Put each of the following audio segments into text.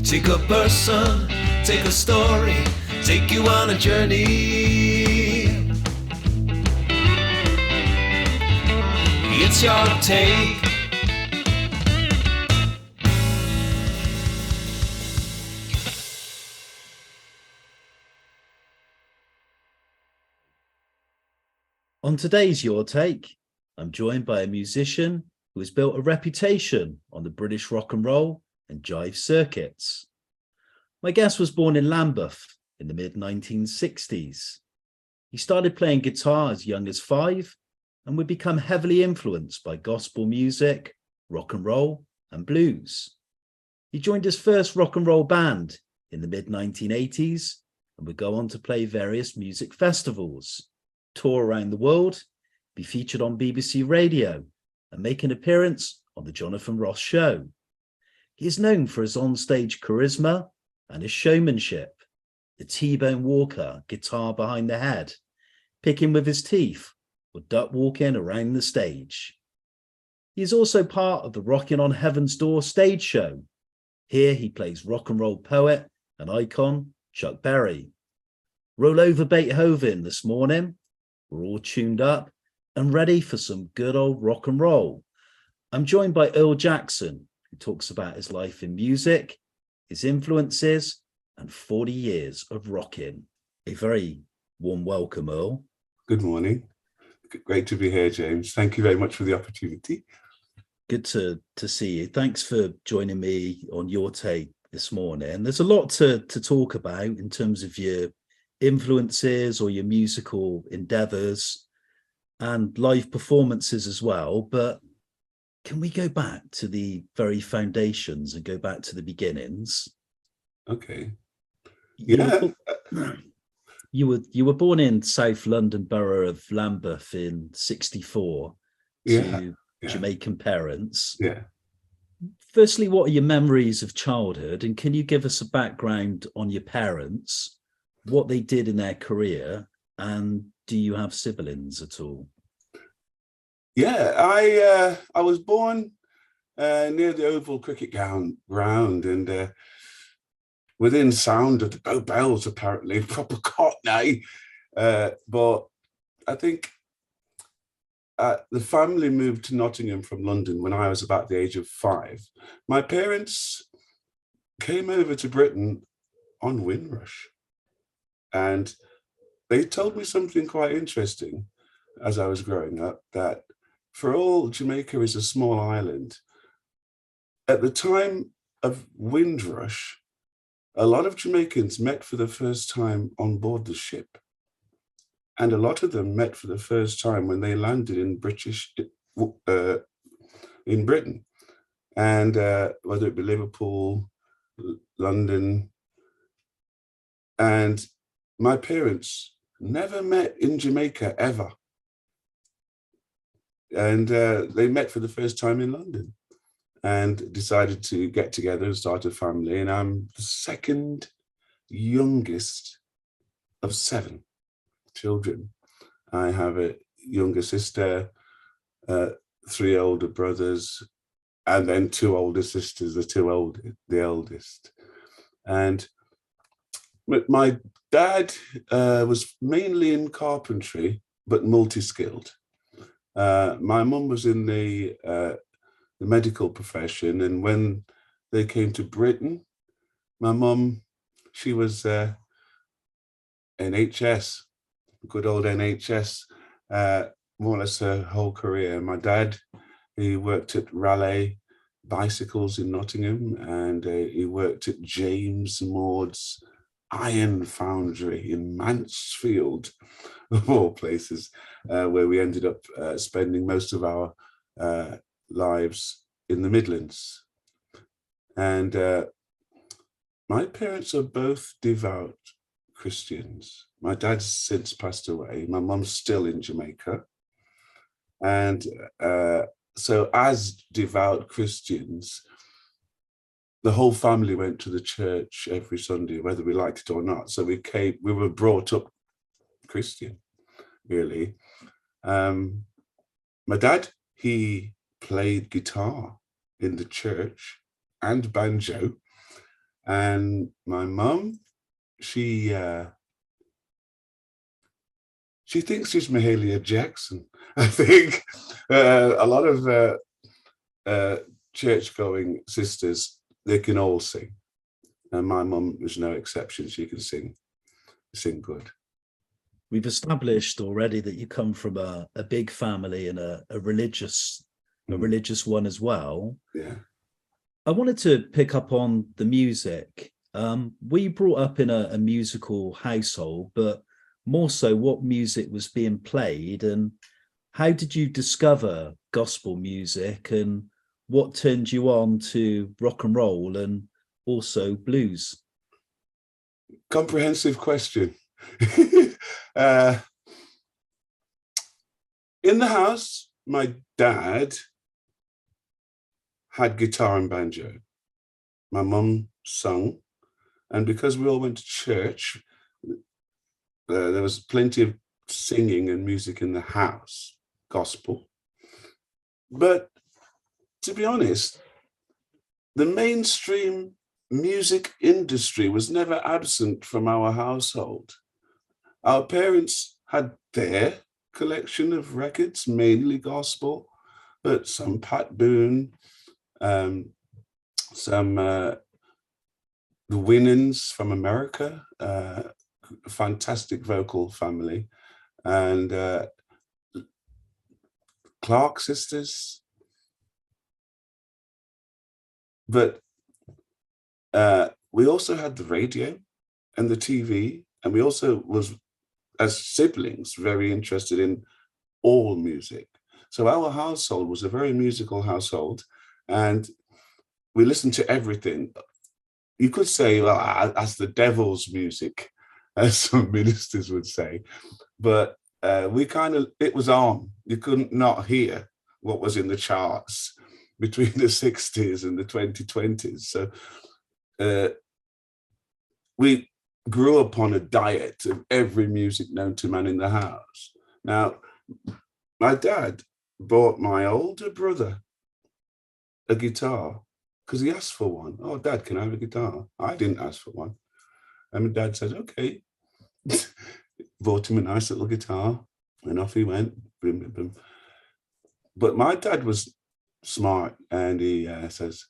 Take a person, take a story, take you on a journey. It's your take. On today's Your Take, I'm joined by a musician who has built a reputation on the British rock and roll and jive circuits. My guest was born in Lambeth in the mid-1960s. He started playing guitar as young as 5 and would become heavily influenced by gospel music, rock and roll, and blues. He joined his first rock and roll band in the mid-1980s and would go on to play various music festivals, tour around the world, be featured on BBC Radio, and make an appearance on The Jonathan Ross Show. He is known for his onstage charisma and his showmanship, the T-bone walker, guitar behind the head, picking with his teeth, or duck walking around the stage. He is also part of the Rockin on Heaven's Door stage show. Here he plays rock and roll poet and icon Chuck Berry. Roll over Beethoven this morning. We're all tuned up and ready for some good old rock and roll. I'm joined by Earl Jackson, who talks about his life in music, his influences, and 40 years of rocking. A very warm welcome, Earl. Good morning. Great to be here, James. Thank you very much for the opportunity. Good to see you. Thanks for joining me on Your Take this morning. There's a lot to talk about in terms of your influences or your musical endeavors and live performances as well, but can we go back to the very foundations and go back to the beginnings? Okay. You were born in South London borough of Lambeth in 64 to Jamaican parents. Yeah. Firstly, what are your memories of childhood, and can you give us a background on your parents, what they did in their career, and do you have siblings at all? Yeah, I was born near the Oval Cricket Ground and within sound of the Bow Bells, apparently, proper cockney. But I think the family moved to Nottingham from London when I was about the age of 5. My parents came over to Britain on Windrush. And they told me something quite interesting as I was growing up, that for all Jamaica is a small island, at the time of Windrush, a lot of Jamaicans met for the first time on board the ship. And a lot of them met for the first time when they landed in Britain. And whether it be Liverpool, London, and my parents never met in Jamaica ever. And they met for the first time in London and decided to get together and start a family. And I'm the second youngest of 7 children. I have a younger sister, 3 older brothers, and then 2 older sisters, the eldest. And my dad was mainly in carpentry, but multi-skilled. My mum was in the medical profession, and when they came to Britain, my mum, she was NHS, good old NHS, more or less her whole career. My dad, he worked at Raleigh Bicycles in Nottingham, and he worked at James Maud's Iron Foundry in Mansfield, of all places, where we ended up spending most of our lives in the Midlands. And my parents are both devout Christians. My dad's since passed away. My mum's still in Jamaica. And so as devout Christians, the whole family went to the church every Sunday, whether we liked it or not. So we were brought up Christian, really. My dad, he played guitar in the church and banjo. And my mum, she thinks she's Mahalia Jackson. I think a lot of church-going sisters, they can all sing. And my mum was no exception. She can sing good. We've established already that you come from a big family and a religious one as well. Yeah. I wanted to pick up on the music. We brought up in a musical household, but more so what music was being played, and how did you discover gospel music, and what turned you on to rock and roll and also blues? Comprehensive question. In the house, my dad had guitar and banjo. My mum sung, and because we all went to church, there was plenty of singing and music in the house, gospel. But to be honest, the mainstream music industry was never absent from our household. Our parents had their collection of records, mainly gospel, but some Pat Boone, some the Winans from America, fantastic vocal family, and Clark sisters. But we also had the radio and the TV, and we also was, as siblings, very interested in all music. So our household was a very musical household, and we listened to everything. You could say, well, as the devil's music, as some ministers would say, but it was on. You couldn't not hear what was in the charts between the 60s and the 2020s. So we grew up on a diet of every music known to man in the house. Now, my dad bought my older brother a guitar because he asked for one. Oh, Dad, can I have a guitar? I didn't ask for one. And my dad said, okay. Bought him a nice little guitar, and off he went. Boom, boom, boom. But my dad was smart, and he says,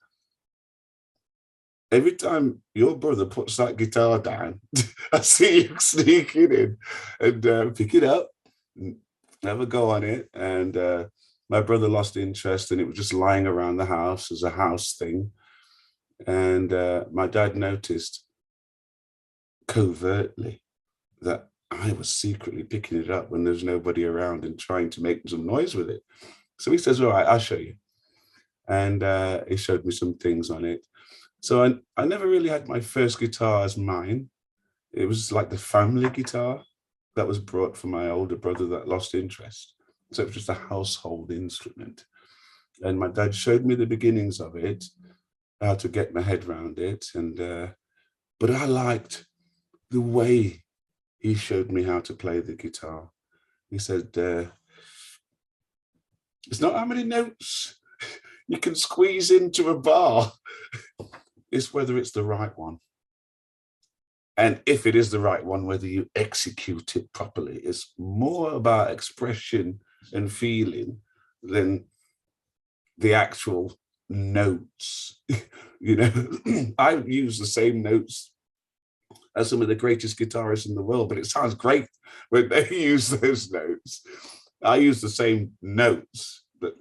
every time your brother puts that guitar down, I see you sneaking in and pick it up, never go on it. And my brother lost interest, and it was just lying around the house as a house thing. And my dad noticed covertly that I was secretly picking it up when there's nobody around and trying to make some noise with it. So he says, all right, I'll show you. And he showed me some things on it. So I never really had my first guitar as mine. It was like the family guitar that was brought from my older brother that lost interest. So it was just a household instrument. And my dad showed me the beginnings of it, how to get my head around it. And but I liked the way he showed me how to play the guitar. He said, it's not how many notes you can squeeze into a bar. It's whether it's the right one. And if it is the right one, whether you execute it properly. It's more about expression and feeling than the actual notes. You know, I use the same notes as some of the greatest guitarists in the world, but it sounds great when they use those notes. I use the same notes, but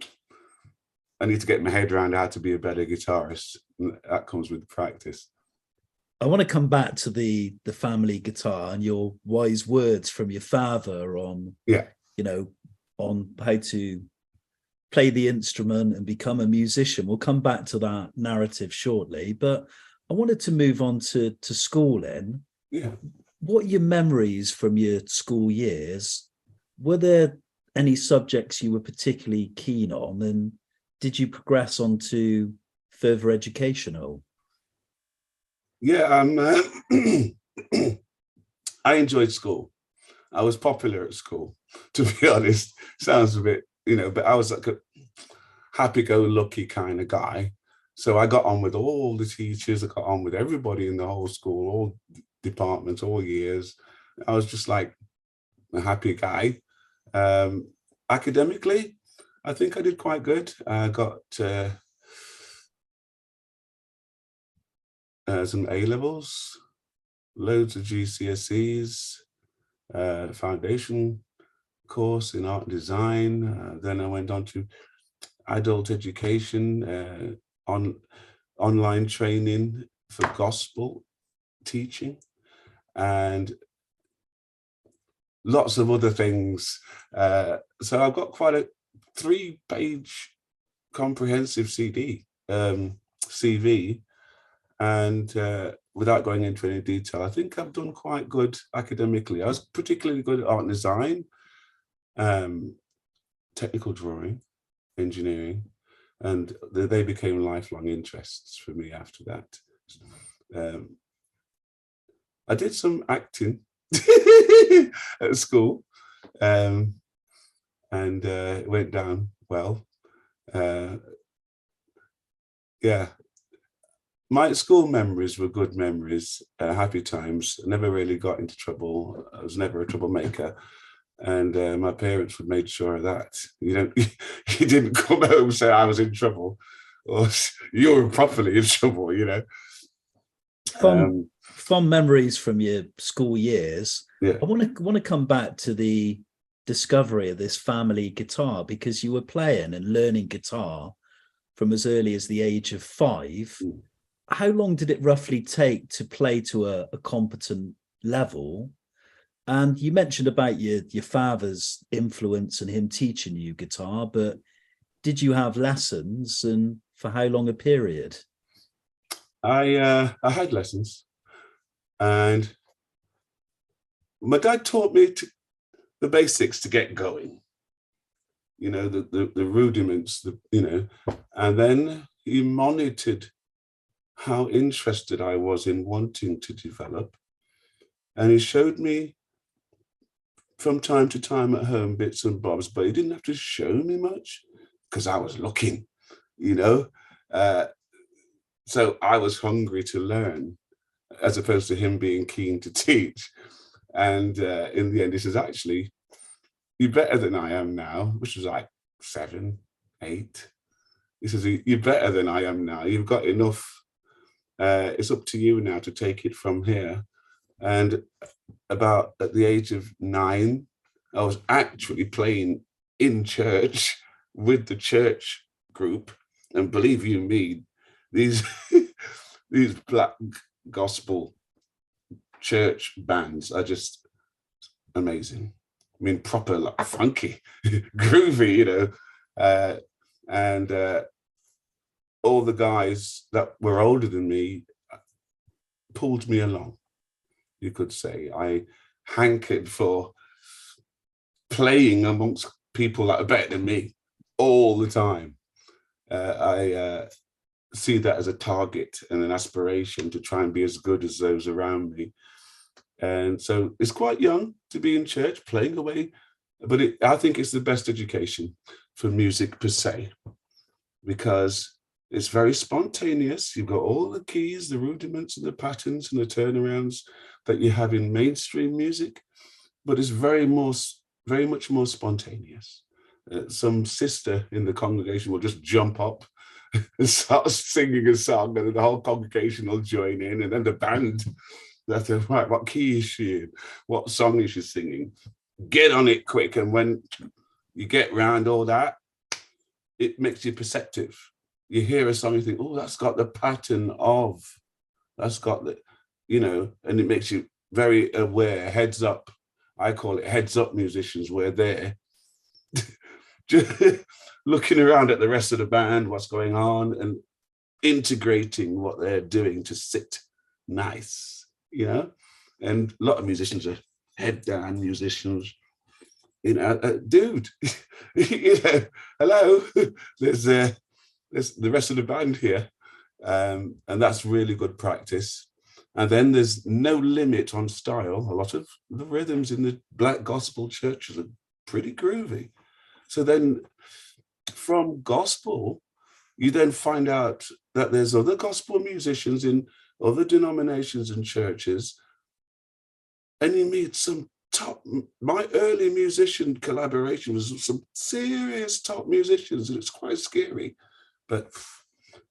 I need to get my head around how to be a better guitarist. That comes with practice. I want to come back to the family guitar and your wise words from your father on, on how to play the instrument and become a musician. We'll come back to that narrative shortly, but I wanted to move on to schooling. Yeah. What are your memories from your school years? Were there any subjects you were particularly keen on, and did you progress on to further educational? Yeah, I enjoyed school. I was popular at school, to be honest. Sounds a bit, but I was like a happy-go-lucky kind of guy. So I got on with all the teachers, I got on with everybody in the whole school, all departments, all years. I was just like a happy guy. Academically, I think I did quite good. I got some A-levels, loads of GCSEs, foundation course in art and design. Then I went on to adult education, online training for gospel teaching, and lots of other things. So I've got quite a 3-page comprehensive CV, and without going into any detail, I think I've done quite good academically. I was particularly good at art and design, technical drawing, engineering, and they became lifelong interests for me after that. I did some acting at school, and it went down well. Yeah, my school memories were good memories, happy times. I never really got into trouble. I was never a troublemaker. And my parents would make sure of that. You didn't come home and say I was in trouble, or you were properly in trouble, Fond memories from your school years. Yeah. I want to come back to the discovery of this family guitar, because you were playing and learning guitar from as early as the age of 5. How long did it roughly take to play to a competent level? And you mentioned about your father's influence and him teaching you guitar, but did you have lessons, and for how long a period? I had lessons, and my dad taught me the basics to get going. The rudiments, and then he monitored how interested I was in wanting to develop, and he showed me from time to time at home bits and bobs, but he didn't have to show me much because I was looking, so I was hungry to learn, as opposed to him being keen to teach. And in the end, he says, actually, you're better than I am now, which was like 7, 8. He says, you're better than I am now. You've got enough. It's up to you now to take it from here. And about at the age of 9, I was actually playing in church with the church group. And believe you me, these black gospel church bands are just amazing. I mean, proper, like, funky, groovy, and all the guys that were older than me pulled me along, you could say. I hankered for playing amongst people that are better than me all the time. I see that as a target and an aspiration to try and be as good as those around me. And so it's quite young to be in church playing away, but I think it's the best education for music per se, because it's very spontaneous. You've got all the keys, the rudiments and the patterns and the turnarounds that you have in mainstream music, but it's very much more spontaneous. Some sister in the congregation will just jump up and start singing a song, and then the whole congregation will join in, and then the band, that's right, what key is she in? What song is she singing? Get on it quick. And when you get round all that, it makes you perceptive. You hear a song, you think, oh, that's got the pattern of, that's got the, and it makes you very aware, heads up. I call it heads up musicians, where they're just looking around at the rest of the band, what's going on, and integrating what they're doing to sit nice, And a lot of musicians are head down musicians, dude, hello, there's the rest of the band here, and that's really good practice. And then there's no limit on style. A lot of the rhythms in the black gospel churches are pretty groovy. So then from gospel, you then find out that there's other gospel musicians in other denominations and churches, and you meet some top. My early musician collaboration was with some serious top musicians, and it's quite scary. But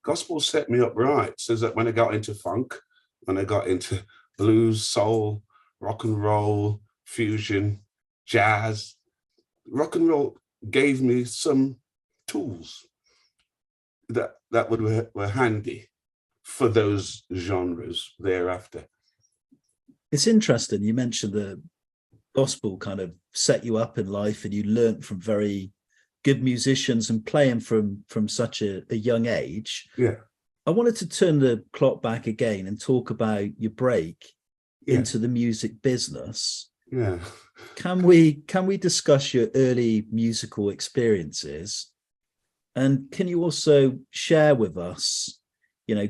gospel set me up right, so that when I got into funk, when I got into blues, soul, rock and roll, fusion, jazz, rock and roll gave me some tools that were handy for those genres thereafter. It's interesting. You mentioned the gospel kind of set you up in life, and you learnt from very good musicians and playing from such a young age. Yeah. I wanted to turn the clock back again and talk about your break into the music business. Yeah. Can we discuss your early musical experiences? And can you also share with us,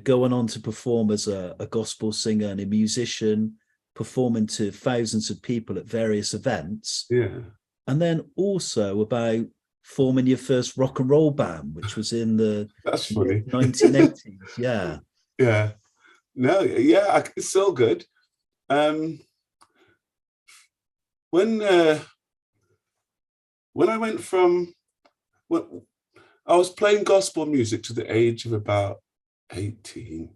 going on to perform as a gospel singer and a musician, performing to thousands of people at various events? Yeah. And then also about forming your first rock and roll band, which was in the That's funny. 1980s. Yeah. Yeah. No, yeah, it's so good. When I went from, I was playing gospel music to the age of about 18,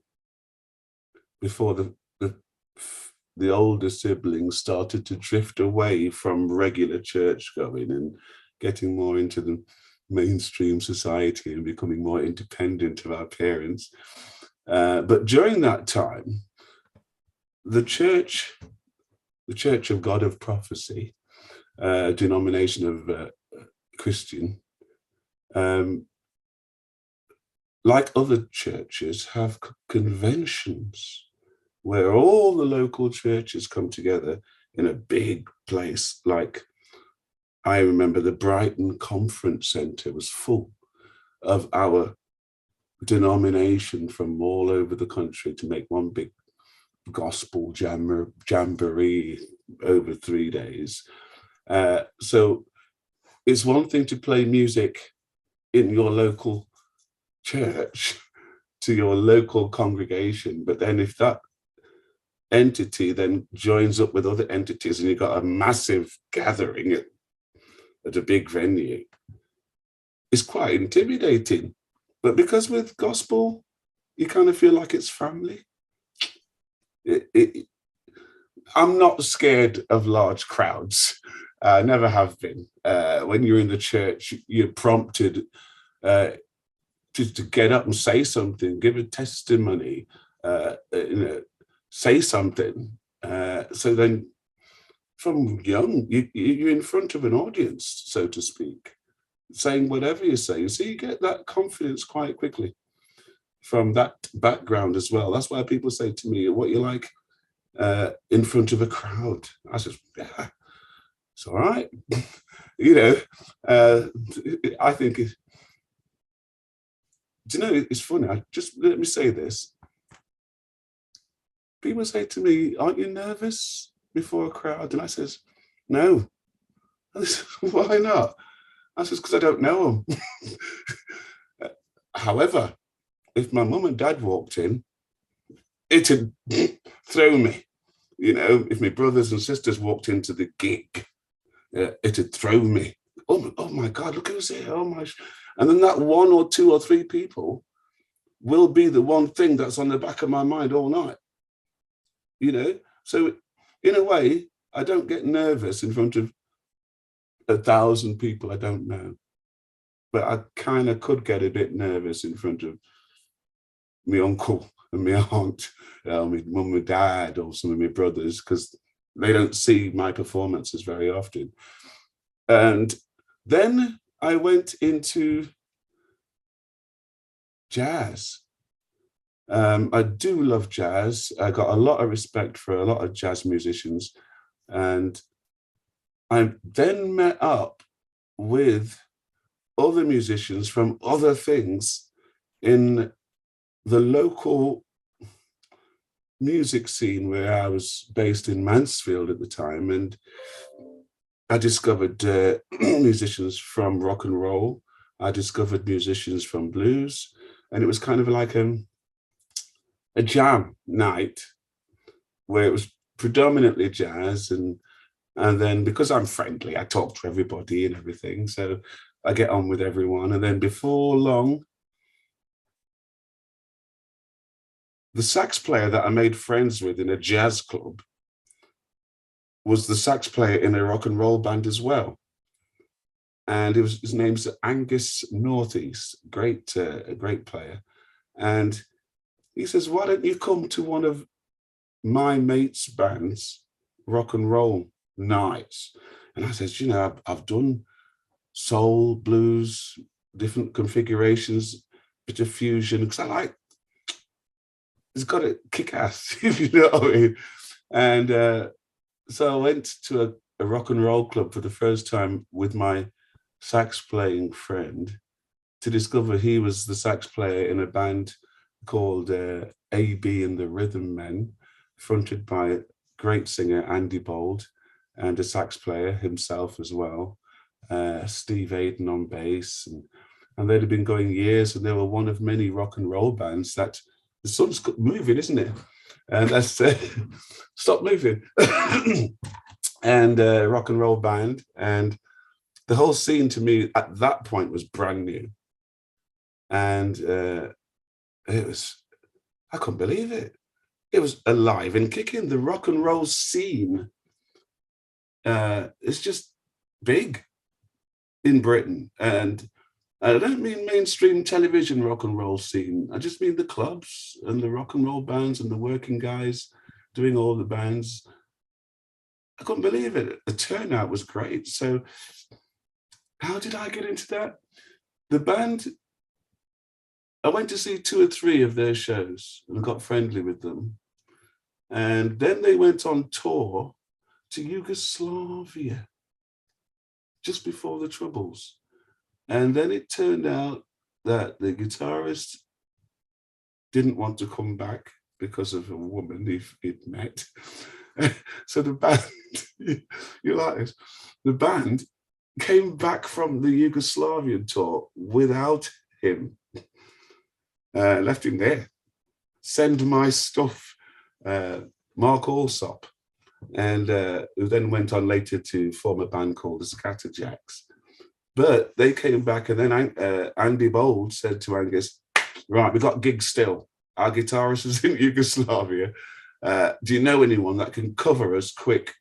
before the older siblings started to drift away from regular church going and getting more into the mainstream society and becoming more independent of our parents. But during that time, the Church of God of Prophecy, denomination of Christian, like other churches, have conventions where all the local churches come together in a big place. Like, I remember the Brighton Conference Centre was full of our denomination from all over the country to make one big gospel jamboree over 3 days. So it's one thing to play music in your local church to your local congregation, but then if that entity then joins up with other entities and you've got a massive gathering at a big venue, it's quite intimidating. But because with gospel, you kind of feel like it's family. I'm not scared of large crowds. I never have been. When you're in the church, you're prompted to get up and say something, give a testimony, say something. So then from young, you're in front of an audience, so to speak, saying whatever you're saying. So you get that confidence quite quickly from that background as well. That's why people say to me, what you like in front of a crowd? I said, yeah, it's all right. I think, it's funny. Let me say this. People say to me, aren't you nervous before a crowd? And I says, no. I said, why not? I says, because I don't know them. However, if my mum and dad walked in, it'd throw me. If my brothers and sisters walked into the gig, it'd throw me. Oh my God, look who's here. Oh my. And then that one or two or three people will be the one thing that's on the back of my mind all night. So in a way, I don't get nervous in front of 1,000 people I don't know. But I kind of could get a bit nervous in front of my uncle and my aunt, my mum and dad, or some of my brothers, because they don't see my performances very often. And then I went into jazz. I do love jazz. I got a lot of respect for a lot of jazz musicians. And I then met up with other musicians from other things in the local music scene where I was based in Mansfield at the time. And I discovered musicians from rock and roll. I discovered musicians from blues. and it was kind of like a jam night where it was predominantly jazz, and then because I'm friendly, I talk to everybody and everything, so I get on with everyone. And then before long, the sax player that I made friends with in a jazz club was the sax player in a rock and roll band as well. And his name's Angus Northeast, a great player. And he says, why don't you come to one of my mates' bands, rock and roll nights? And I said, I've done soul, blues, different configurations, bit of fusion, because it's got to kick ass, if you know what I mean. And so I went to a rock and roll club for the first time with my sax playing friend to discover he was the sax player in a band called AB and the Rhythm Men, fronted by great singer Andy Bold and a sax player himself as well, Steve Aiden on bass. And they'd have been going years, and they were one of many rock and roll bands that the sun's moving, isn't it? And that's stop moving. And rock and roll band. And the whole scene to me at that point was brand new. And it was, I couldn't believe it. It was alive and kicking. The rock and roll scene is just big in Britain. And I don't mean mainstream television rock and roll scene. I just mean the clubs and the rock and roll bands and the working guys doing all the bands. I couldn't believe it. The turnout was great. So how did I get into that? The band, I went to see 2 or 3 of their shows and got friendly with them. And then they went on tour to Yugoslavia just before the Troubles. And then it turned out that the guitarist didn't want to come back because of a woman he'd met. So the band, you like this, the band came back from the Yugoslavian tour without him. Left him there. Send my stuff, Mark Allsop. And who then went on later to form a band called the Scatterjacks. But they came back, and then Andy Bold said to Angus, right, we got gigs still. Our guitarist is in Yugoslavia. Do you know anyone that can cover us quick?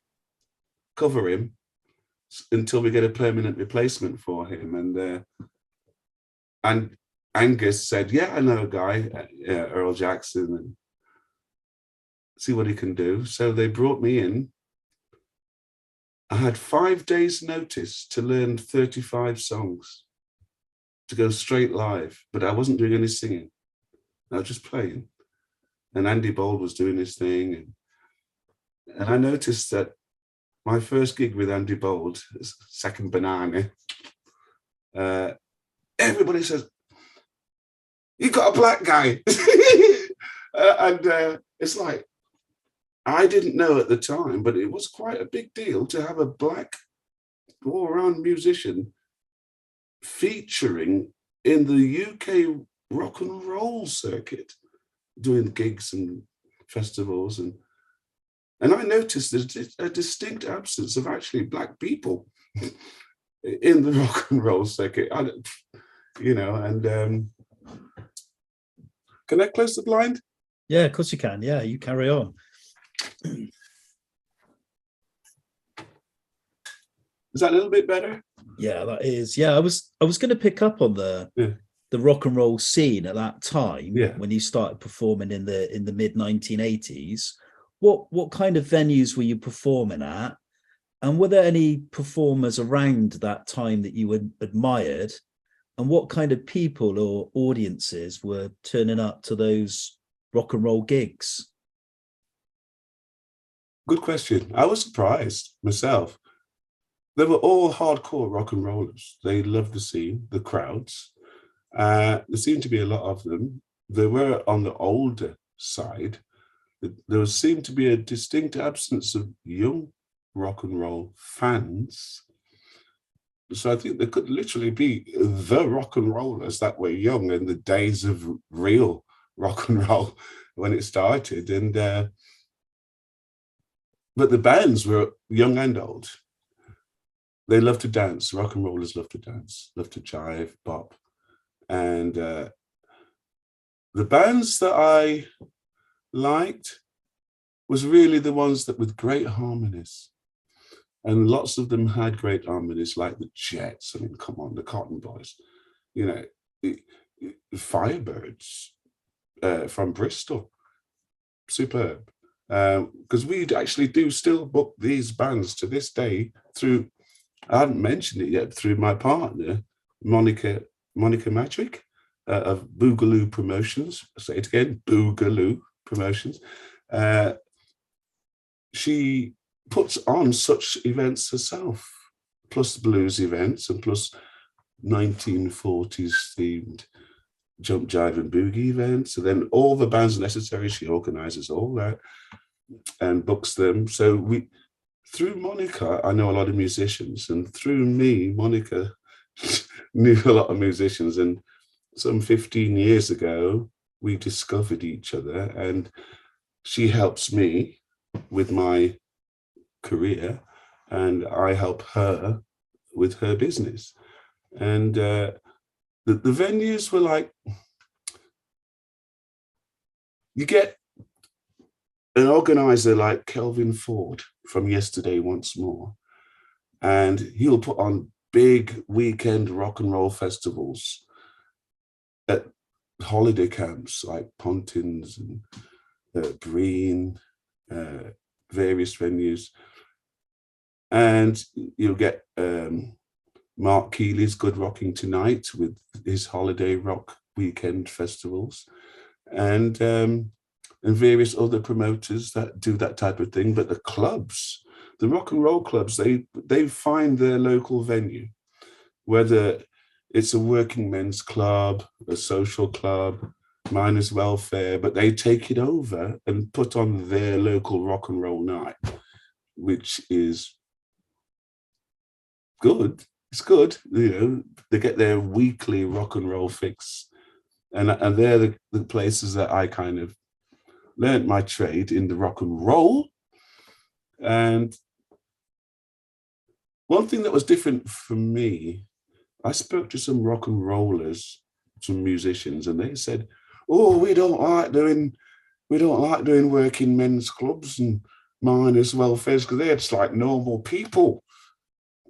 Cover him until we get a permanent replacement for him. And Angus said, yeah, I know a guy, Earl Jackson, and see what he can do. So they brought me in. I had 5 days notice to learn 35 songs to go straight live, but I wasn't doing any singing. I was just playing. And Andy Bold was doing his thing. And I noticed that my first gig with Andy Bold, second banana, everybody says, you got a black guy. And it's like, I didn't know at the time, but it was quite a big deal to have a black all-around musician featuring in the UK rock and roll circuit, doing gigs and festivals. And I noticed there's a distinct absence of actually black people in the rock and roll circuit. And can I close the blind? Yeah, of course you can. Yeah, you carry on. Is that a little bit better? Yeah, that is. Yeah, I was going to pick up on the rock and roll scene at that time, when you started performing in the mid 1980s. What kind of venues were you performing at, and were there any performers around that time that you admired, and what kind of people or audiences were turning up to those rock and roll gigs? Good question. I was surprised myself. They were all hardcore rock and rollers. They loved the scene, the crowds. There seemed to be a lot of them. They were on the older side. There seemed to be a distinct absence of young rock and roll fans. So I think there could literally be the rock and rollers that were young in the days of real rock and roll when it started. And but the bands were young and old. They love to dance. Rock and rollers love to dance, love to jive, bop. And the bands that I liked was really the ones that with great harmonies. And lots of them had great harmonies, like the Jets. I mean, come on, the Cotton Boys, you know, the Firebirds from Bristol, superb. Because we actually do still book these bands to this day through, I haven't mentioned it yet, through my partner, Monica Magic of Boogaloo Promotions. I'll say it again, Boogaloo Promotions. She puts on such events herself, plus blues events and plus 1940s themed jump, jive and boogie events. And then all the bands necessary, she organizes all that and books them. So through Monica, I know a lot of musicians, and through me, Monica knew a lot of musicians. And some 15 years ago, we discovered each other, and she helps me with my career, and I help her with her business. And the venues were like, you get an organizer like Kelvin Ford from Yesterday Once More, and he'll put on big weekend rock and roll festivals at holiday camps like Pontins and Breen, various venues. And you'll get Mark Keeley's Good Rocking Tonight with his holiday rock weekend festivals, and various other promoters that do that type of thing. But the clubs, the rock and roll clubs, they find their local venue, whether it's a working men's club, a social club, miners' welfare, but they take it over and put on their local rock and roll night, which is good. It's good, you know. They get their weekly rock and roll fix, and they're the places that I kind of learned my trade in the rock and roll. And one thing that was different for me, I spoke to some rock and rollers, some musicians, and they said, "Oh, we don't like doing working men's clubs and miners' welfares because they're just like normal people.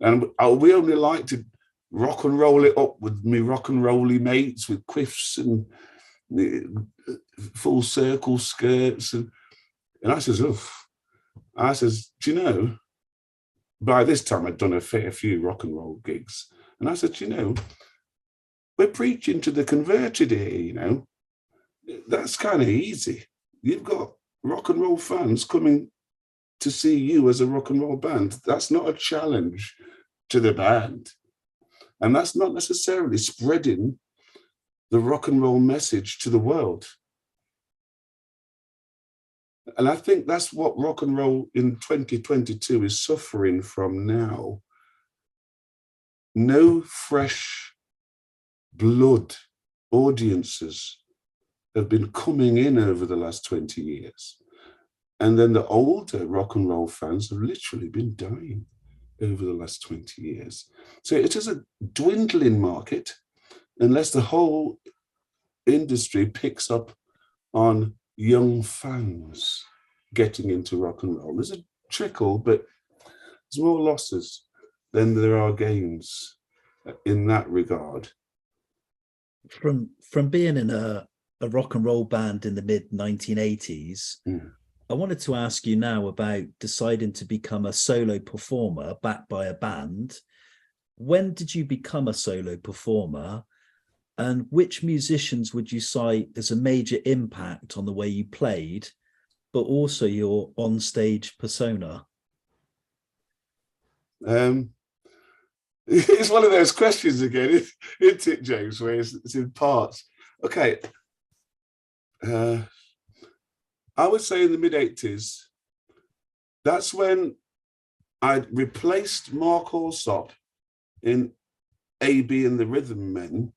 And we only like to rock and roll it up with me rock and rolly mates with quiffs and full circle skirts." And I says, "Oof." I says, "Do you know, by this time I'd done a fair few rock and roll gigs." And I said, "You know, we're preaching to the converted here, you know. That's kind of easy. You've got rock and roll fans coming to see you as a rock and roll band. That's not a challenge to the band. And that's not necessarily spreading the rock and roll message to the world." And I think that's what rock and roll in 2022 is suffering from now. No fresh blood audiences have been coming in over the last 20 years. And then the older rock and roll fans have literally been dying over the last 20 years. So it is a dwindling market unless the whole industry picks up on young fans getting into rock and roll. There's a trickle, but there's more losses than there are gains in that regard. From being in a rock and roll band in the mid 1980s, I wanted to ask you now about deciding to become a solo performer backed by a band. When did you become a solo performer, and which musicians would you cite as a major impact on the way you played, but also your on-stage persona? It's one of those questions again, isn't it, James, where it's in parts. Okay. I would say in the mid-80s, that's when I replaced Mark Allsop in AB and the Rhythm Men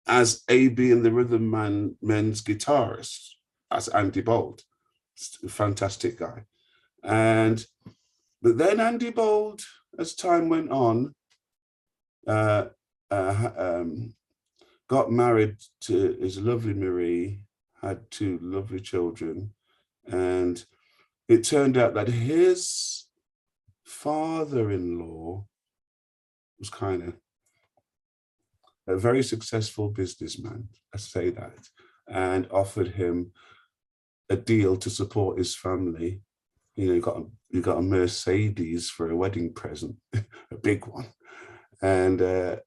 as AB and the Rhythm Men's guitarist, as Andy Bold. Fantastic guy. But then Andy Bold, as time went on, got married to his lovely Marie, had 2 lovely children, and it turned out that his father-in-law was kind of a very successful businessman, I say that, and offered him a deal to support his family. You know, he got a Mercedes for a wedding present, a big one. And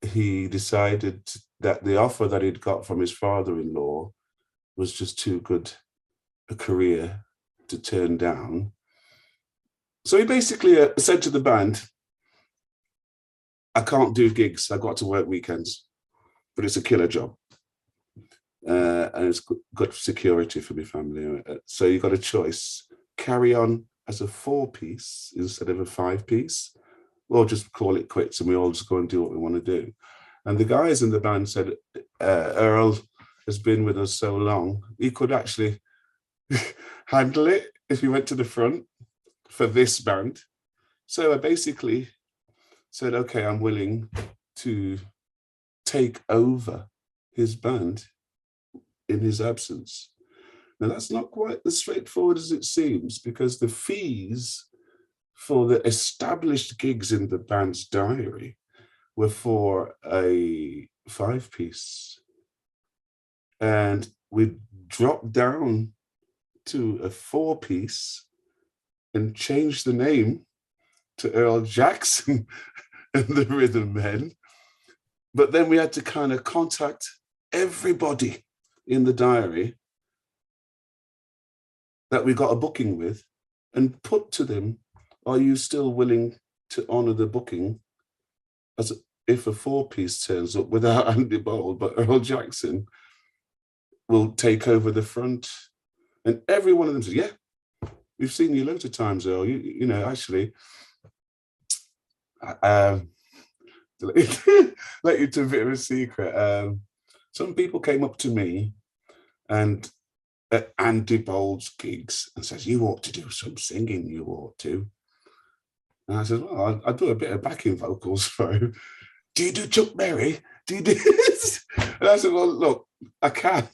he decided that the offer that he'd got from his father-in-law was just too good a career to turn down. So he basically said to the band, I can't do gigs, I got to work weekends, but it's a killer job. And it's good security for my family. So you got a choice, carry on as a 4-piece instead of a 5-piece, or just call it quits and we all just go and do what we want to do. And the guys in the band said, Earl has been with us so long, he could actually handle it if he went to the front for this band. So I basically said, okay, I'm willing to take over his band in his absence. Now that's not quite as straightforward as it seems, because the fees for the established gigs in the band's diary were for a 5-piece. And we dropped down to a 4-piece and changed the name to Earl Jackson and the Rhythm Men. But then we had to kind of contact everybody in the diary that we got a booking with and put to them, are you still willing to honor the booking as if a 4-piece turns up without Andy Bold, but Earl Jackson will take over the front? And every one of them said, yeah, we've seen you loads of times, Earl. You know, actually, let you to a bit of a secret. Some people came up to me and at Andy Bold's gigs and says, you ought to do some singing, you ought to. And I said, well, I do a bit of backing vocals for him. Do you do Chuck Berry? Do you do this? And I said, well, look, I can.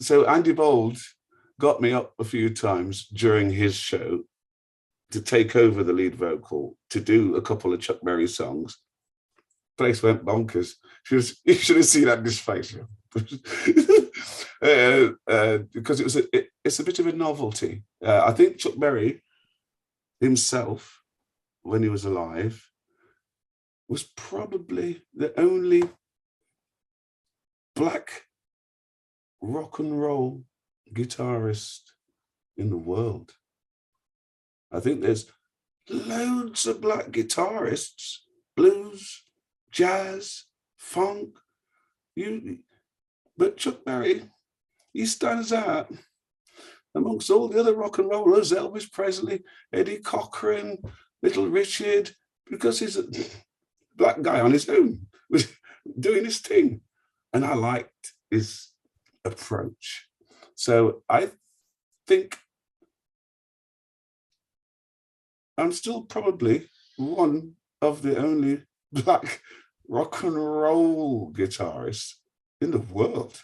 So Andy Bold got me up a few times during his show to take over the lead vocal, to do a couple of Chuck Berry songs. Place went bonkers. You should have seen that in his face. Because it's a bit of a novelty. I think Chuck Berry himself, when he was alive, was probably the only black rock and roll guitarist in the world. I think there's loads of black guitarists, blues, jazz, funk, but Chuck Berry, he stands out amongst all the other rock and rollers, Elvis Presley, Eddie Cochran, Little Richard, because he's a black guy on his own, was doing his thing. And I liked his approach. So I think I'm still probably one of the only black rock and roll guitarists in the world,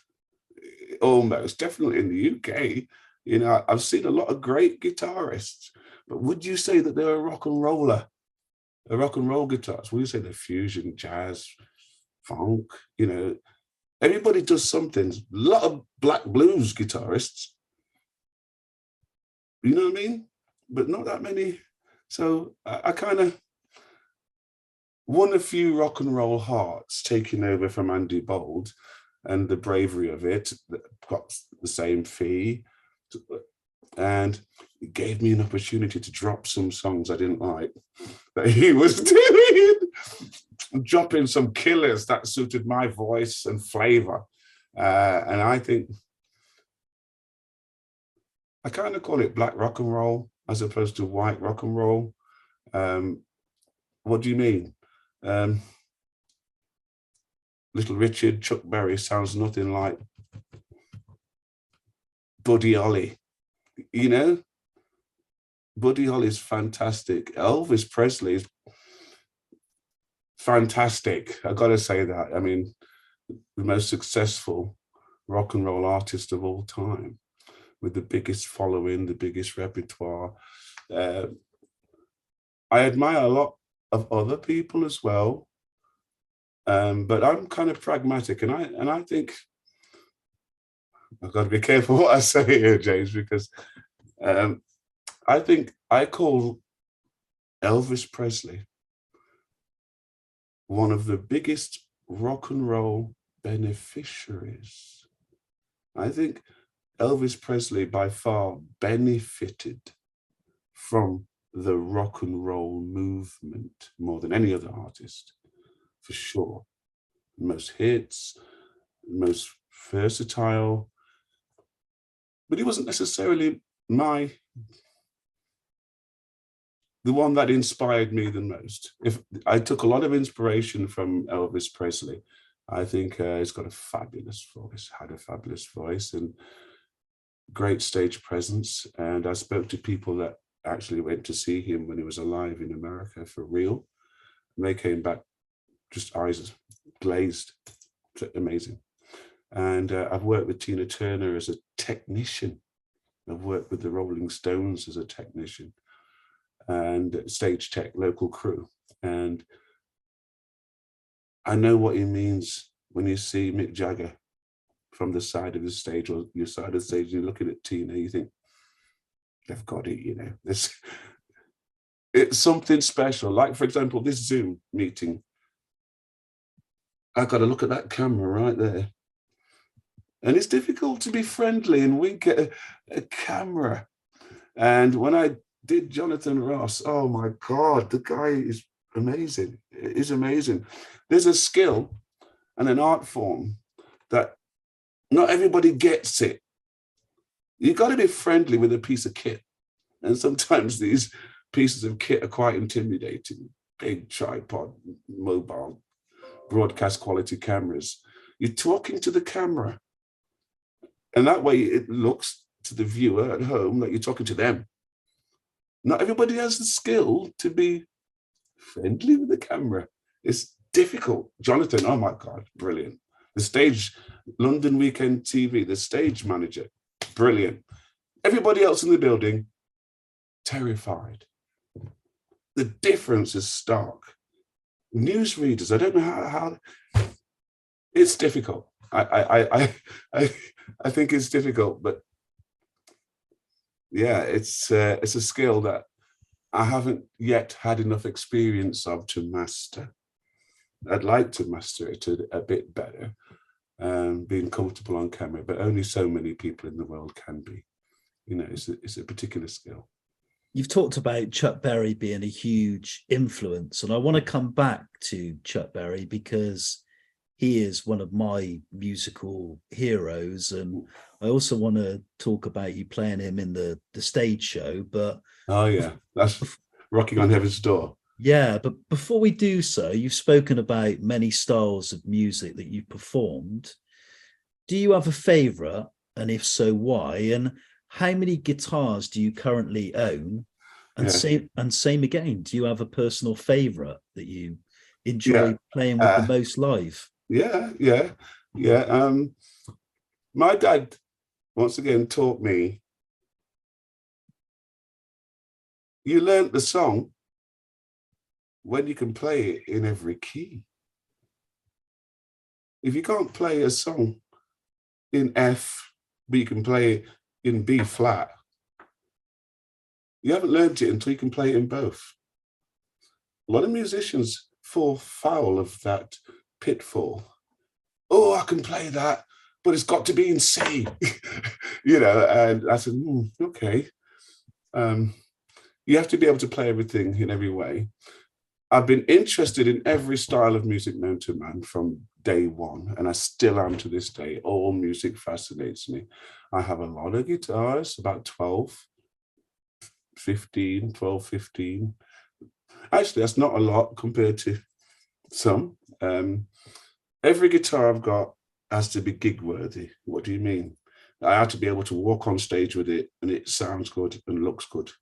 almost, definitely in the UK. You know, I've seen a lot of great guitarists, but would you say that they're a rock and roll guitarist? Would you say they're fusion, jazz, funk? You know, everybody does something. A lot of black blues guitarists, you know what I mean? But not that many. So I kind of won a few rock and roll hearts taking over from Andy Bold, and the bravery of it got the same fee. And it gave me an opportunity to drop some songs I didn't like that he was doing, dropping some killers that suited my voice and flavor. And I think I kind of call it black rock and roll as opposed to white rock and roll. What do you mean? Little Richard, Chuck Berry sounds nothing like Buddy Holly, you know? Buddy Holly's fantastic. Elvis Presley is fantastic. I got to say that. I mean, the most successful rock and roll artist of all time, with the biggest following, the biggest repertoire. I admire a lot of other people as well, but I'm kind of pragmatic, and I think I've got to be careful what I say here, James, because I think I call Elvis Presley one of the biggest rock and roll beneficiaries. I think Elvis Presley by far benefited from the rock and roll movement more than any other artist, for sure. Most hits, most versatile, but he wasn't necessarily the one that inspired me the most. If I took a lot of inspiration from Elvis Presley, I think he's got a fabulous voice, had a fabulous voice and great stage presence. And I spoke to people that actually went to see him when he was alive in America for real. And they came back just eyes glazed, amazing. And I've worked with Tina Turner as a technician. I've worked with the Rolling Stones as a technician and stage tech, local crew. And I know what he means when you see Mick Jagger from the side of the stage or your side of the stage, you're looking at Tina, you think, they've got it, you know. It's something special. Like, for example, this Zoom meeting. I've got to look at that camera right there. And it's difficult to be friendly and wink at a camera. And when I did Jonathan Ross, oh my God, the guy is amazing. It is amazing. There's a skill and an art form that not everybody gets it. You've got to be friendly with a piece of kit. And sometimes these pieces of kit are quite intimidating. Big tripod, mobile, broadcast quality cameras. You're talking to the camera. And that way it looks to the viewer at home that you're talking to them. Not everybody has the skill to be friendly with the camera. It's difficult. Jonathan, oh my God, brilliant. The stage, London Weekend TV, the stage manager, brilliant. Everybody else in the building, terrified. The difference is stark. Newsreaders, I don't know how it's difficult. I think it's difficult, but yeah, it's a skill that I haven't yet had enough experience of to master. I'd like to master it a bit better, being comfortable on camera, but only so many people in the world can be. You know, it's a particular skill. You've talked about Chuck Berry being a huge influence, and I want to come back to Chuck Berry because he is one of my musical heroes, and I also want to talk about you playing him in the stage show. But oh yeah, that's Rocking on Heaven's Door. Yeah, but before we do so, you've spoken about many styles of music that you've performed. Do you have a favorite, and if so, why? And how many guitars do you currently own? And same again, do you have a personal favorite that you enjoy playing with the most live? Yeah. My dad, once again, taught me, you learn the song when you can play it in every key. If you can't play a song in F, but you can play it in B flat, you haven't learned it until you can play it in both. A lot of musicians fall foul of that pitfall. Oh, I can play that, but it's got to be in C. You know, and I said, okay. You have to be able to play everything in every way. I've been interested in every style of music known to man from day one, and I still am to this day. All music fascinates me. I have a lot of guitars, about 12, 15. Actually, that's not a lot compared to some. Every guitar I've got has to be gig worthy. What do you mean? I have to be able to walk on stage with it and it sounds good and looks good.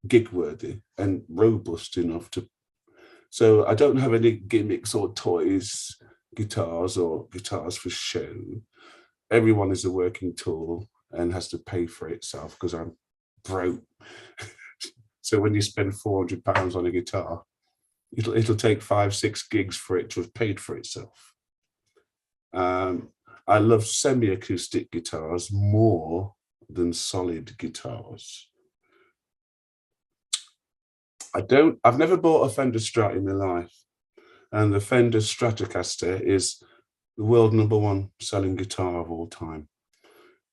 Gig worthy and robust enough to. So I don't have any gimmicks or toys, guitars or guitars for show. Everyone is a working tool and has to pay for itself because I'm broke. So when you spend £400 on a guitar, it'll take 5-6 gigs for it to have paid for itself. I love semi-acoustic guitars more than solid guitars. I've never bought a Fender Strat in my life, and the Fender Stratocaster is the world #1 selling guitar of all time.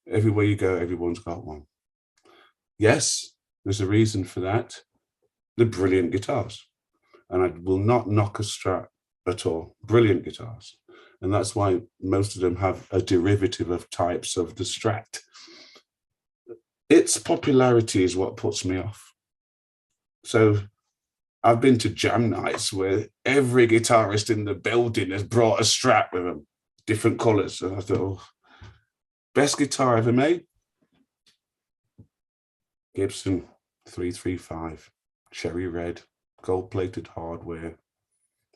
Everywhere you go, everyone's got one. Yes, there's a reason for that. They're brilliant guitars, and I will not knock a Strat at all. Brilliant guitars. And that's why most of them have a derivative of types of the Strat. Its popularity is what puts me off. So I've been to jam nights where every guitarist in the building has brought a Strat with them, different colors. And I thought, oh, best guitar ever made? Gibson 335, cherry red, gold-plated hardware,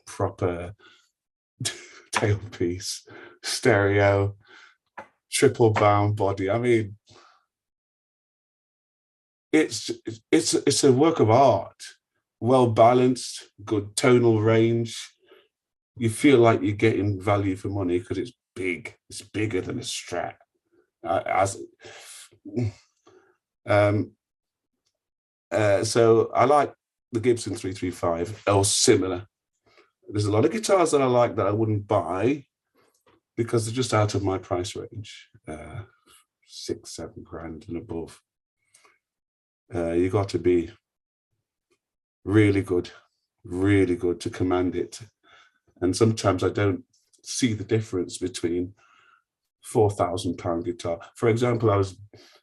proper tailpiece, stereo, triple bound body. I mean, it's a work of art, well balanced, good tonal range. You feel like you're getting value for money because it's big. It's bigger than a Strat. So I like the Gibson 335 or similar. There's a lot of guitars that I like that I wouldn't buy because they're just out of my price range, 6-7 grand and above. You got to be really good to command it. And sometimes I don't see the difference between £4,000 guitar. For example, I was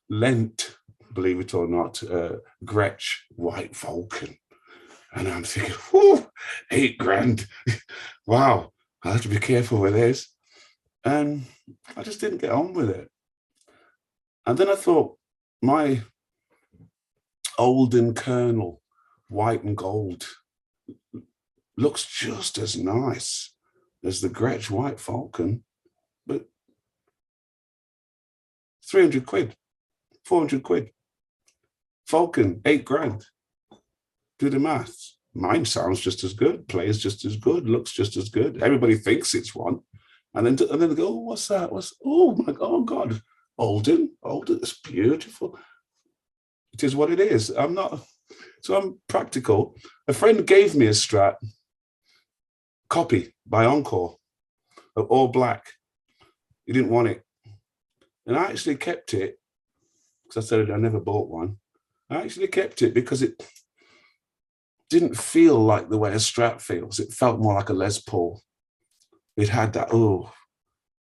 lent, believe it or not, Gretsch White Vulcan. And I'm thinking, whoo, 8 grand. Wow, I have to be careful with this. And I just didn't get on with it. And then I thought, my Olden Colonel, white and gold, looks just as nice as the Gretsch White Falcon, but 300 quid, 400 quid. Falcon, 8 grand. Do the maths. Mine sounds just as good, plays just as good, looks just as good. Everybody thinks it's one. And then they go, oh, what's that? Oh my God, oh God, Olden, it's beautiful. It is what it is. I'm practical. A friend gave me a Strat copy by Encore, all black. He didn't want it. And I actually kept it, because I said I never bought one. I actually kept it because it didn't feel like the way a Strat feels. It felt more like a Les Paul. It had that, oh.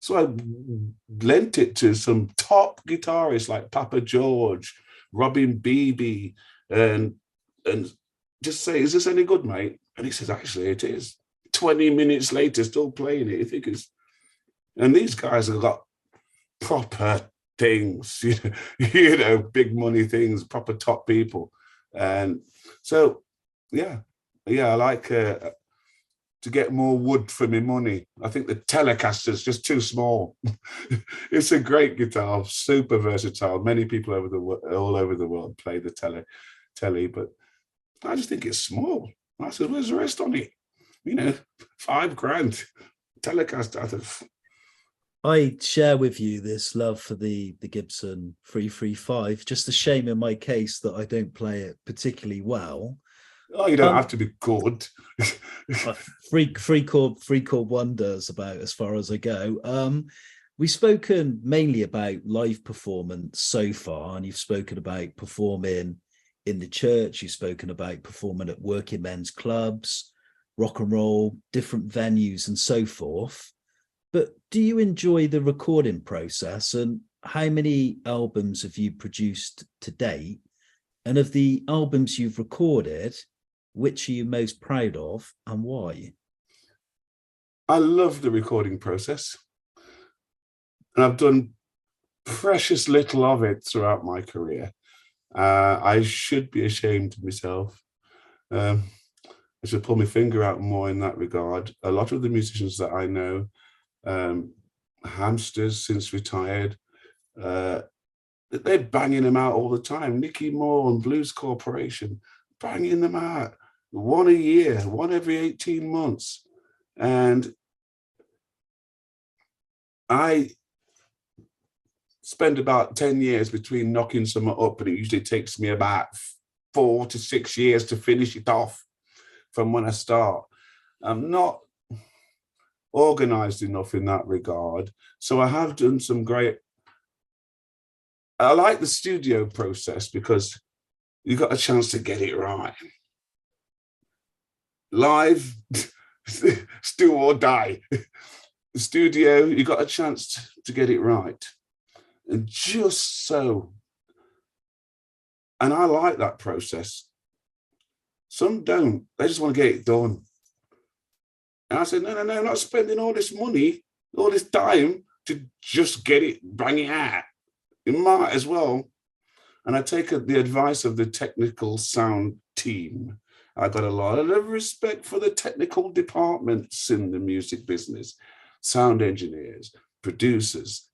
So I lent it to some top guitarists like Papa George, Robin Beebe, and just say, is this any good, mate? And he says, actually, it is. 20 minutes later, still playing it. You think it's, and these guys have got proper things, you know, big money things, proper top people. And so, yeah, I like to get more wood for my money. I think the Telecaster is just too small. It's a great guitar, super versatile. Many people all over the world play the Tele, but I just think it's small. I said, where's the rest on it? You know, 5 grand Telecaster. I share with you this love for the Gibson 335. Just a shame in my case that I don't play it particularly well. Oh, you don't have to be good. Free chord wonders about as far as I go. We've spoken mainly about live performance so far, and you've spoken about performing in the church. You've spoken about performing at working men's clubs, rock and roll, different venues, and so forth. But do you enjoy the recording process, and how many albums have you produced to date? And of the albums you've recorded, which are you most proud of and why? I love the recording process, and I've done precious little of it throughout my career. I should be ashamed of myself. I should pull my finger out more in that regard. A lot of the musicians that I know, hamsters since retired, they're banging them out all the time. Nicky Moore and Blues Corporation, banging them out. One a year, one every 18 months. And I spend about 10 years between knocking some up, and it usually takes me about 4 to 6 years to finish it off from when I start. I'm not organized enough in that regard. So I have done some great, I like the studio process because you got a chance to get it right. Live, it's do or die. The studio, you got a chance to get it right. And just so, and I like that process. Some don't, they just want to get it done. And I said, no, I'm not spending all this money, all this time to just get it, bang it out. You might as well. And I take the advice of the technical sound team. I got a lot of respect for the technical departments in the music business, sound engineers, producers.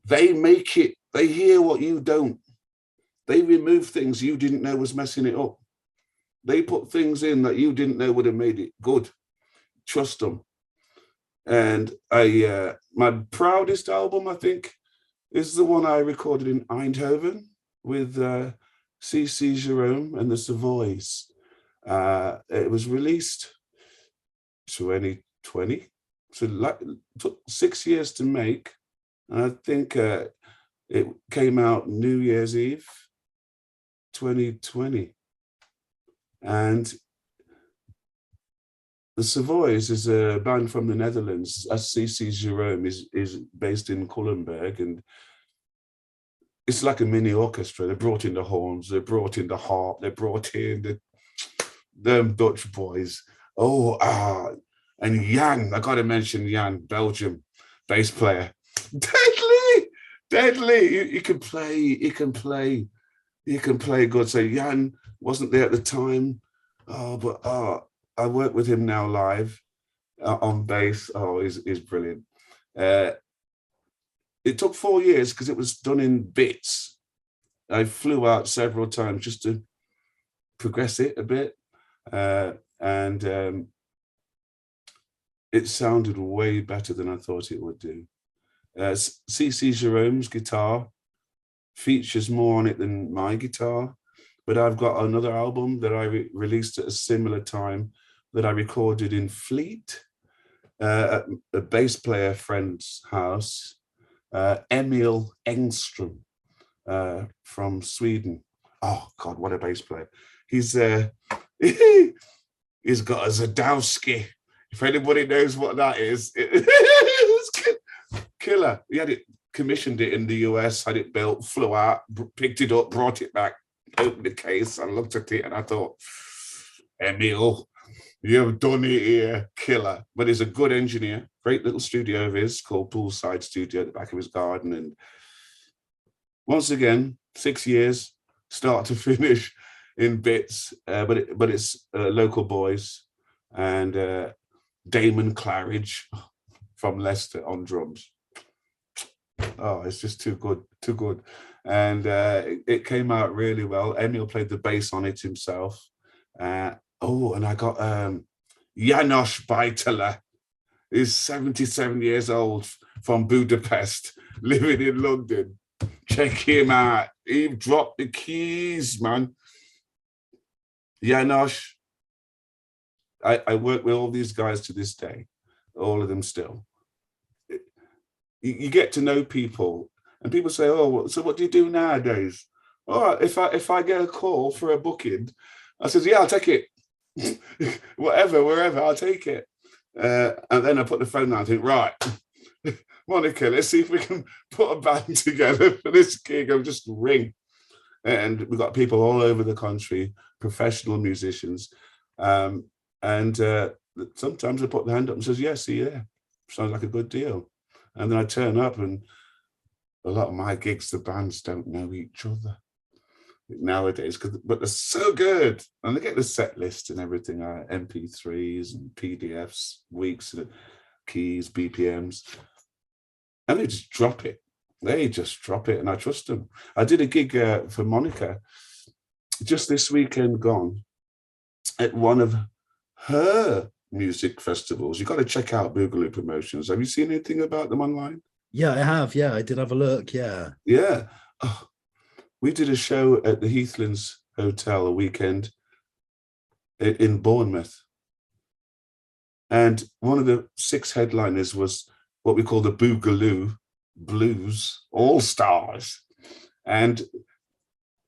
They make it, they hear what you don't. They remove things you didn't know was messing it up. They put things in that you didn't know would have made it good. Trust them. And my proudest album, I think, is the one I recorded in Eindhoven with C.C. Jerome and the Savoys. It was released 2020, so it took 6 years to make. And I think it came out New Year's Eve 2020. And the Savoys is a band from the Netherlands. C.C. Jerome is based in Kullenberg, and it's like a mini orchestra. They brought in the horns, they brought in the harp, they brought in them Dutch boys. And Jan, I got to mention Jan, Belgium bass player. Deadly. He can play good. So Jan wasn't there at the time. I work with him now live on bass. He's brilliant. It took 4 years because it was done in bits. I flew out several times just to progress it a bit. And it sounded way better than I thought it would do. C.C. Jerome's guitar features more on it than my guitar, but I've got another album that I released at a similar time that I recorded in Fleet at a bass player friend's house, Emil Engström from Sweden. Oh God, what a bass player. He's got a Zadowski. If anybody knows what that is, it's killer. He had it, commissioned it in the US, had it built, flew out, picked it up, brought it back, opened the case and looked at it, and I thought, Emil, you've done it here, killer. But he's a good engineer, great little studio of his called Poolside Studio at the back of his garden. And once again, 6 years, start to finish in bits, but it's local boys and Damon Claridge from Leicester on drums. Oh, it's just too good. And it came out really well. Emil played the bass on it himself. And I got Janos Beiteler. He's 77 years old from Budapest, living in London. Check him out. He dropped the keys, man. Janos. I work with all these guys to this day, all of them still. You get to know people, and people say, "Oh, so what do you do nowadays?" Oh, if I get a call for a booking, I said, "Yeah, I'll take it. Whatever, wherever, I'll take it." And then I put the phone down and think, right, Monica, let's see if we can put a band together for this gig. I'll just ring. And we've got people all over the country, professional musicians. And sometimes I put the hand up and says, yes, yeah, sounds like a good deal. And then I turn up, and a lot of my gigs, the bands don't know each other nowadays, but they're so good. And they get the set list and everything, MP3s and PDFs, weeks, keys, BPMs, and they just drop it. They just drop it, and I trust them. I did a gig for Monica just this weekend gone at one of her music festivals. You've got to check out Boogaloo Promotions. Have you seen anything about them online? Yeah, I have. Yeah, I did have a look. Yeah. Yeah. Oh, we did a show at the Heathlands Hotel a weekend in Bournemouth. And one of the 6 headliners was what we call the Boogaloo Blues All-Stars. And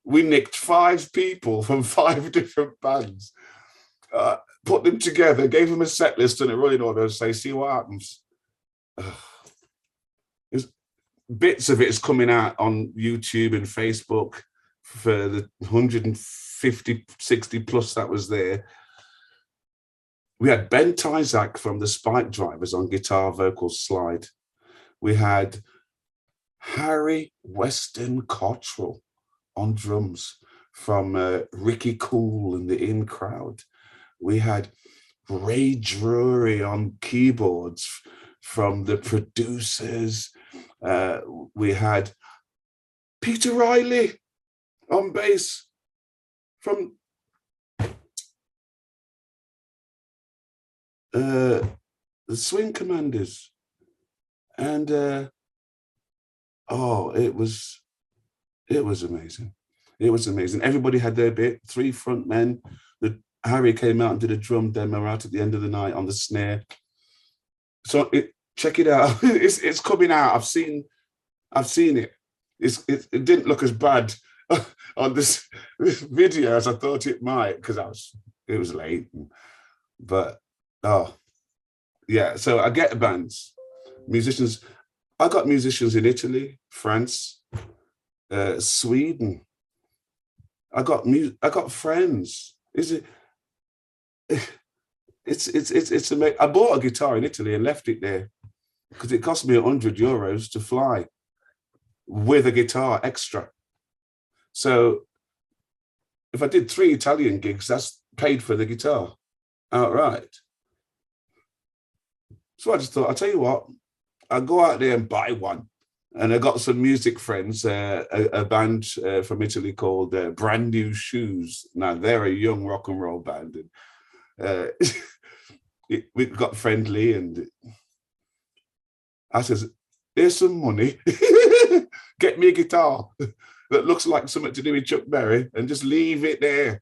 we nicked 5 people from 5 different bands, put them together, gave them a set list and a running order, and say, see what happens. Bits of it is coming out on YouTube and Facebook for the 150, 60 plus that was there. We had Ben Tyzak from the Spike Drivers on guitar, vocals, slide. We had Harry Weston Cottrell on drums from Ricky Cool and the In Crowd. We had Ray Drury on keyboards from the Producers. We had Peter Riley on bass from the Swing Commanders. And it was amazing. It was amazing. Everybody had their bit. 3 front men. Harry came out and did a drum demo out at the end of the night on the snare. So check it out. It's coming out. I've seen it. It didn't look as bad on this video as I thought it might, because it was late. But yeah. So I get bands, musicians. I got musicians in Italy, France, Sweden. I got friends. It's amazing. I bought a guitar in Italy and left it there because it cost me €100 to fly with a guitar extra. So if I did 3 Italian gigs, that's paid for the guitar outright. So I just thought, I'll tell you what, I'll go out there and buy one. And I got some music friends, a band from Italy called Brand New Shoes. Now, they're a young rock and roll band. And we got friendly, and I says, here's some money. Get me a guitar that looks like something to do with Chuck Berry, and just leave it there.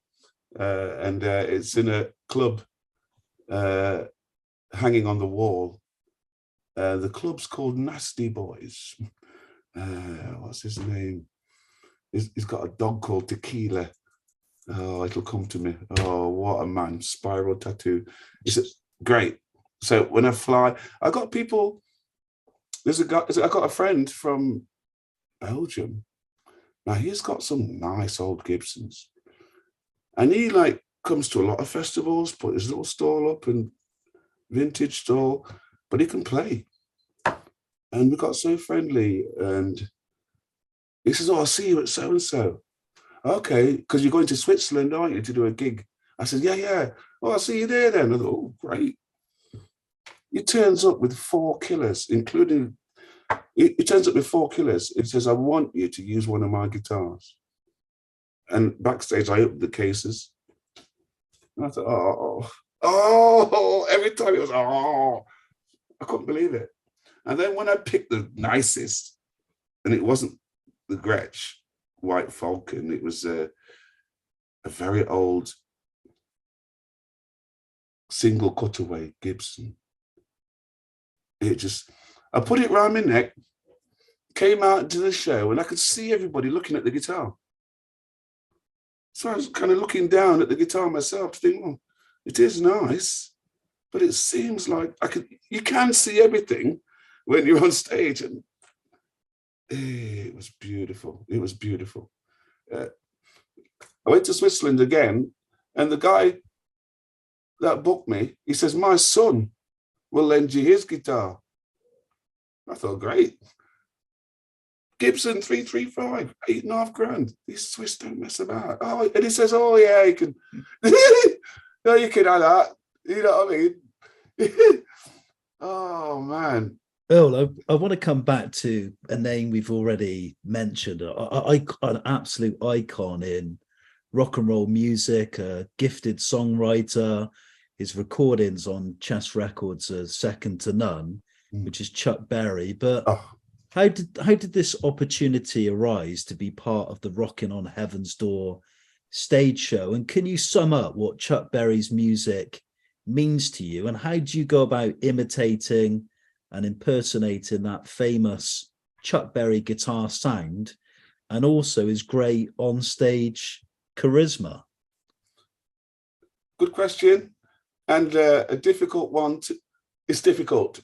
And it's in a club hanging on the wall. The club's called Nasty Boys. What's his name? He's got a dog called Tequila. Oh, it'll come to me. Oh, what a man. Spiral tattoo. It's great. So when I fly, I got people. I got a friend from Belgium. Now he's got some nice old Gibsons. And he comes to a lot of festivals, put his little stall up and vintage stall, but he can play. And we got so friendly, and he says, oh, I'll see you at so-and-so. Okay, because you're going to Switzerland, aren't you, to do a gig? I said, yeah. Oh, I'll see you there then. I thought, oh, great. He turns up with 4 killers, including, he turns up with 4 killers. It says, I want you to use one of my guitars. And backstage, I opened the cases. And I thought, every time it was, I couldn't believe it. And then when I picked the nicest, and it wasn't the Gretsch White Falcon, it was a very old single cutaway Gibson. I put it around my neck, came out into the show, and I could see everybody looking at the guitar. So I was kind of looking down at the guitar myself to think, well, it is nice, but it seems like you can see everything when you're on stage. And it was beautiful. It was beautiful. I went to Switzerland again, and the guy that booked me, he says, my son will lend you his guitar. I thought, great. Gibson 335, £8,500. These Swiss don't mess about. Oh, and he says, oh yeah, you can, no, you can have that. You know what I mean? Oh man. Earl, I want to come back to a name we've already mentioned, an absolute icon in rock and roll music, a gifted songwriter. His recordings on Chess Records are second to none, which is Chuck Berry. But how did this opportunity arise to be part of the Rockin' on Heaven's Door stage show? And can you sum up what Chuck Berry's music means to you, and how do you go about imitating and impersonating that famous Chuck Berry guitar sound, and also his great on-stage charisma? Good question, and a difficult one. It's difficult,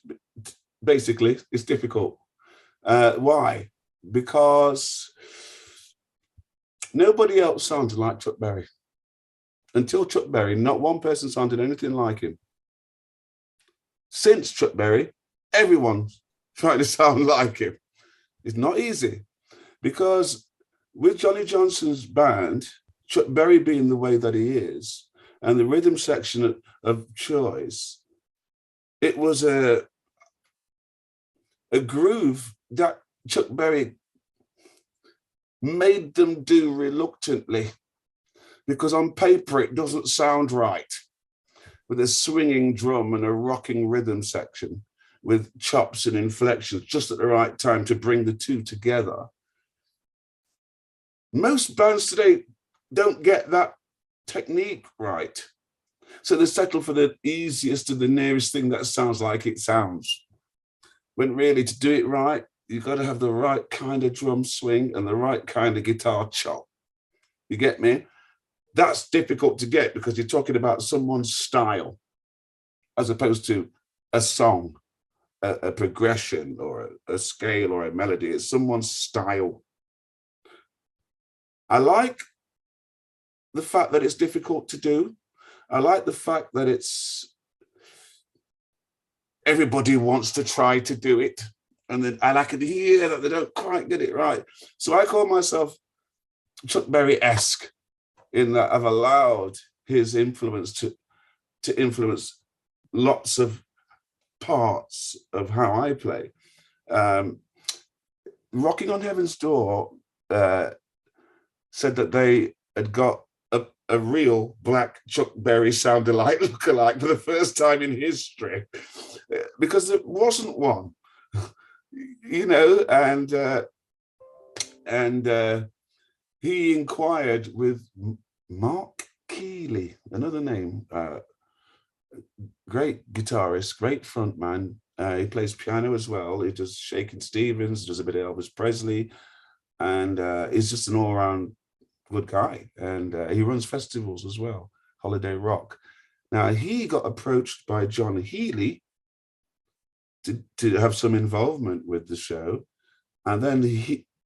basically. It's difficult. Why? Because nobody else sounded like Chuck Berry. Until Chuck Berry, not one person sounded anything like him. Since Chuck Berry, everyone's trying to sound like him. It's not easy, because with Johnny Johnson's band, Chuck Berry being the way that he is, and the rhythm section of Choice, it was a groove that Chuck Berry made them do reluctantly, because on paper it doesn't sound right, with a swinging drum and a rocking rhythm section with chops and inflections just at the right time to bring the two together. Most bands today don't get that technique right, so they settle for the easiest and the nearest thing that sounds like it sounds, when really, to do it right, you've got to have the right kind of drum swing and the right kind of guitar chop. You get me? That's difficult to get, because you're talking about someone's style as opposed to a song, a progression, or a scale, or a melody. It's someone's style. I like the fact that it's difficult to do. I like the fact that everybody wants to try to do it, and I can hear that they don't quite get it right. So I call myself Chuck Berry-esque, in that I've allowed his influence to influence lots of parts of how I play. Rocking on Heaven's Door said that they had got a real black Chuck Berry sound-alike lookalike for the first time in history, because there wasn't one, you know, and he inquired with Mark Keeley, another name, great guitarist, great frontman. He plays piano as well. He does Shakin' Stevens, does a bit of Elvis Presley, and he's just an all-around good guy. And he runs festivals as well, Holiday Rock. Now, he got approached by John Healy to have some involvement with the show. And then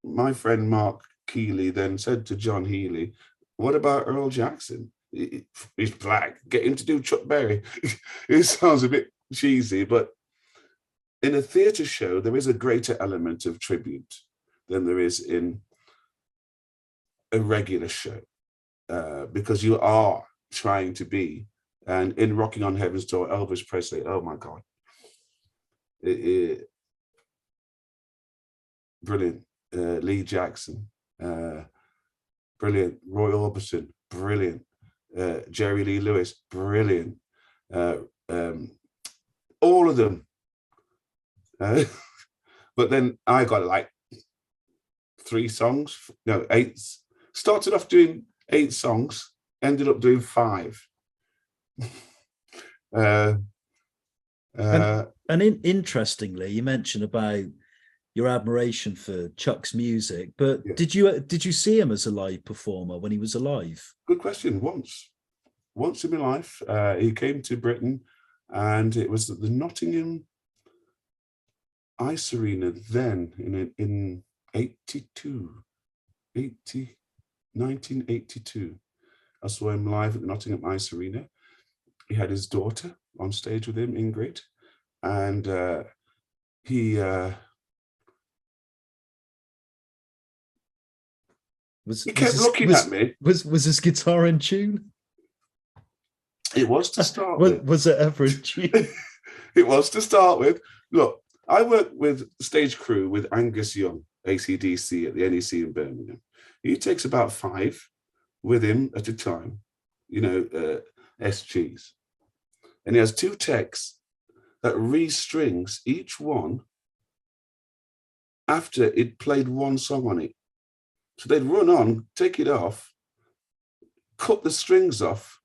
my friend Mark Keeley then said to John Healy, what about Earl Jackson? He's black, get him to do Chuck Berry. It sounds a bit cheesy, but in a theatre show, there is a greater element of tribute than there is in a regular show, because you are trying to be, and in Rocking on Heaven's Door, Elvis Presley, oh my God. Brilliant. Lee Jackson, brilliant. Roy Orbison, brilliant. Jerry Lee Lewis, brilliant. All of them. But then I got like 8. Started off doing 8 songs, ended up doing 5. Interestingly, you mentioned about your admiration for Chuck's music, but Yeah. did you see him as a live performer when he was alive? Good question. Once in my life, he came to Britain, and it was at the Nottingham Ice Arena then in 1982. I saw him live at the Nottingham Ice Arena, he had his daughter on stage with him, Ingrid, and he kept looking at me. Was his guitar in tune? It was to start with. Was it ever in tune? It was to start with. Look, I worked with stage crew with Angus Young, AC/DC, at the NEC in Birmingham. He takes about 5 with him at a time, SGs. And he has 2 techs that re-strings each one after it played one song on it. So they'd run on, take it off, cut the strings off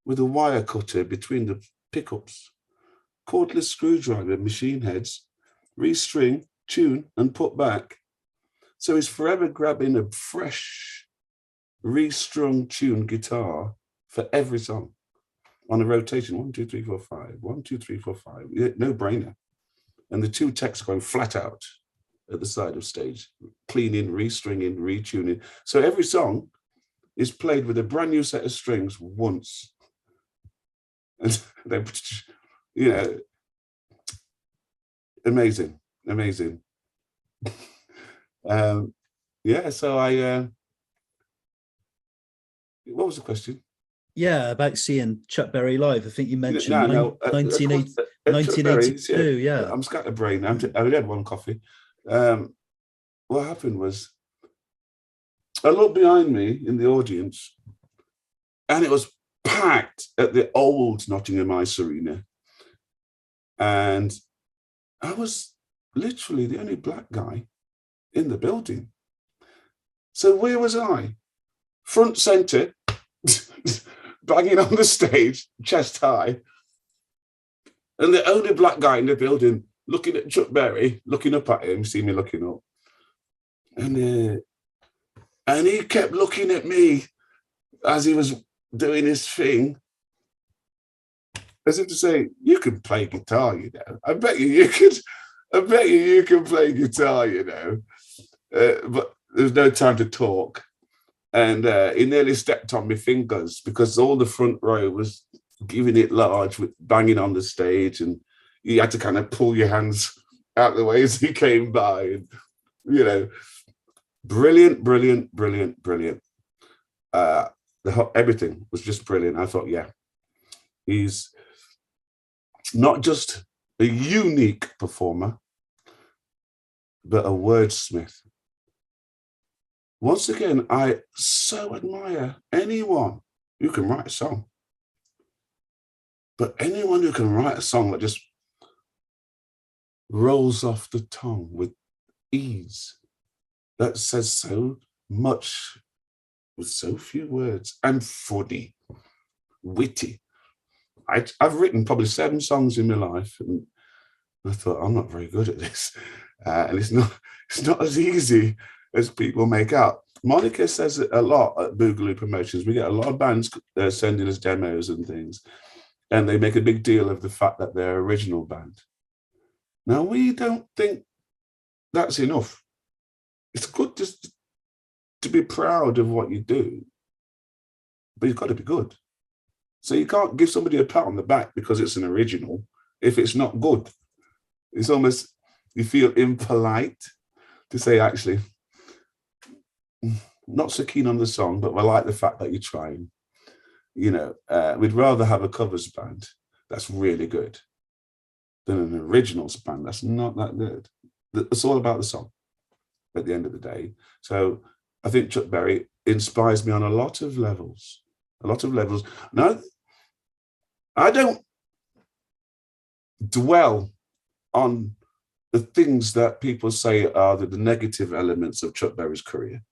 with a wire cutter between the pickups, cordless screwdriver, machine heads, restring, tune, and put back. So he's forever grabbing a fresh, restrung tune guitar for every song on a rotation. 1, 2, 3, 4, 5. 1, 2, 3, 4, 5. No brainer. And the 2 techs going flat out at the side of stage, cleaning, restringing, retuning. So every song is played with a brand new set of strings once. And they, amazing. So what was the question? Yeah, about seeing Chuck Berry live. I think you mentioned 1982. 1982, yeah. I'm scatterbrained. I only had one coffee. What happened was, I looked behind me in the audience, and it was packed at the old Nottingham Ice Arena. And I was literally the only black guy in the building. So where was I? Front centre, banging on the stage, chest high. And the only black guy in the building looking at Chuck Berry, looking up at him, see me looking up. And he kept looking at me as he was doing his thing, as if to say, you can play guitar, I bet you can play guitar, But there's no time to talk. And he nearly stepped on my fingers because all the front row was giving it large with banging on the stage, and you had to kind of pull your hands out the way as he came by. And, brilliant. Everything was just brilliant. I thought, yeah, he's not just a unique performer, but a wordsmith. Once again, I so admire anyone who can write a song. But anyone who can write a song that just rolls off the tongue with ease, that says so much with so few words, and funny, witty. I've written probably 7 songs in my life, and I thought, I'm not very good at this. And it's not as easy as people make out. Monica says it a lot at Boogaloo Promotions. We get a lot of bands sending us demos and things, and they make a big deal of the fact that they're original band. Now, we don't think that's enough. It's good just to be proud of what you do, but you've got to be good. So you can't give somebody a pat on the back because it's an original if it's not good. It's almost, you feel impolite to say, actually, not so keen on the song, but I like the fact that you're trying. We'd rather have a covers band that's really good than an originals band that's not that good. It's all about the song at the end of the day. So I think Chuck Berry inspires me on a lot of levels. Now, I don't dwell on the things that people say are the negative elements of Chuck Berry's career.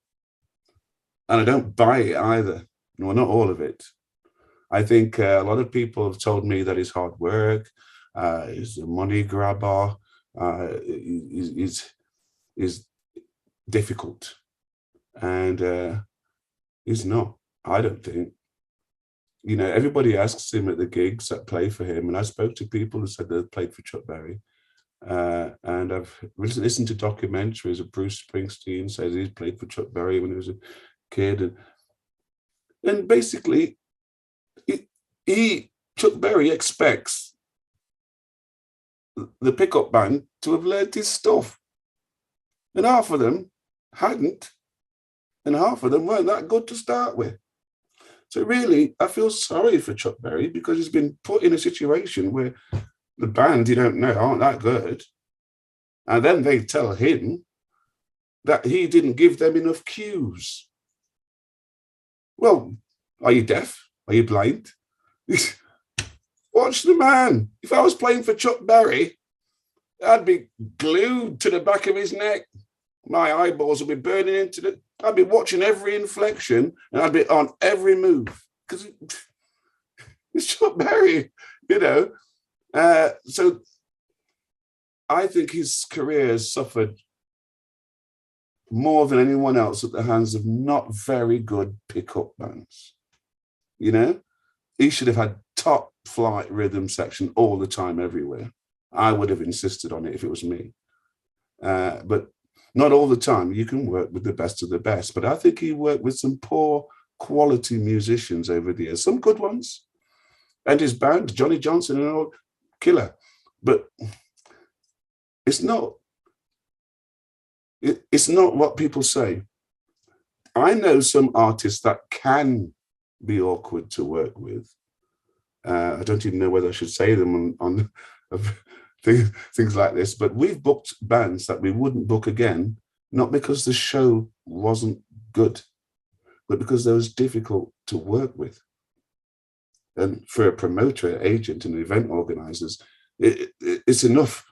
And I don't buy it either. No, not all of it. I think a lot of people have told me that he's hard work, he's a money grabber, he's difficult. And he's not, I don't think. Everybody asks him at the gigs that play for him, and I spoke to people who said they've played for Chuck Berry. And I've listened to documentaries of Bruce Springsteen says he's played for Chuck Berry when he was a kid. And basically, he Chuck Berry expects the pickup band to have learned his stuff. And half of them hadn't, and half of them weren't that good to start with. So really, I feel sorry for Chuck Berry because he's been put in a situation where the band you don't know aren't that good. And then they tell him that he didn't give them enough cues. Well, are you deaf? Are you blind? Watch the man. If I was playing for Chuck Berry, I'd be glued to the back of his neck. My eyeballs would be burning into the... I'd be watching every inflection and I'd be on every move because it's Chuck Berry, you know. So I think his career has suffered more than anyone else at the hands of not very good pickup bands. You know, he should have had top flight rhythm section all the time, everywhere. I would have insisted on it if it was me. But not all the time. You can work with the best of the best. But I think he worked with some poor quality musicians over the years, some good ones. And his band, Johnny Johnson and all, killer. But it's not what people say. I know some artists that can be awkward to work with. I don't even know whether I should say them on things like this, but we've booked bands that we wouldn't book again, not because the show wasn't good, but because they was difficult to work with. And for a promoter, agent, and event organizers, it's enough,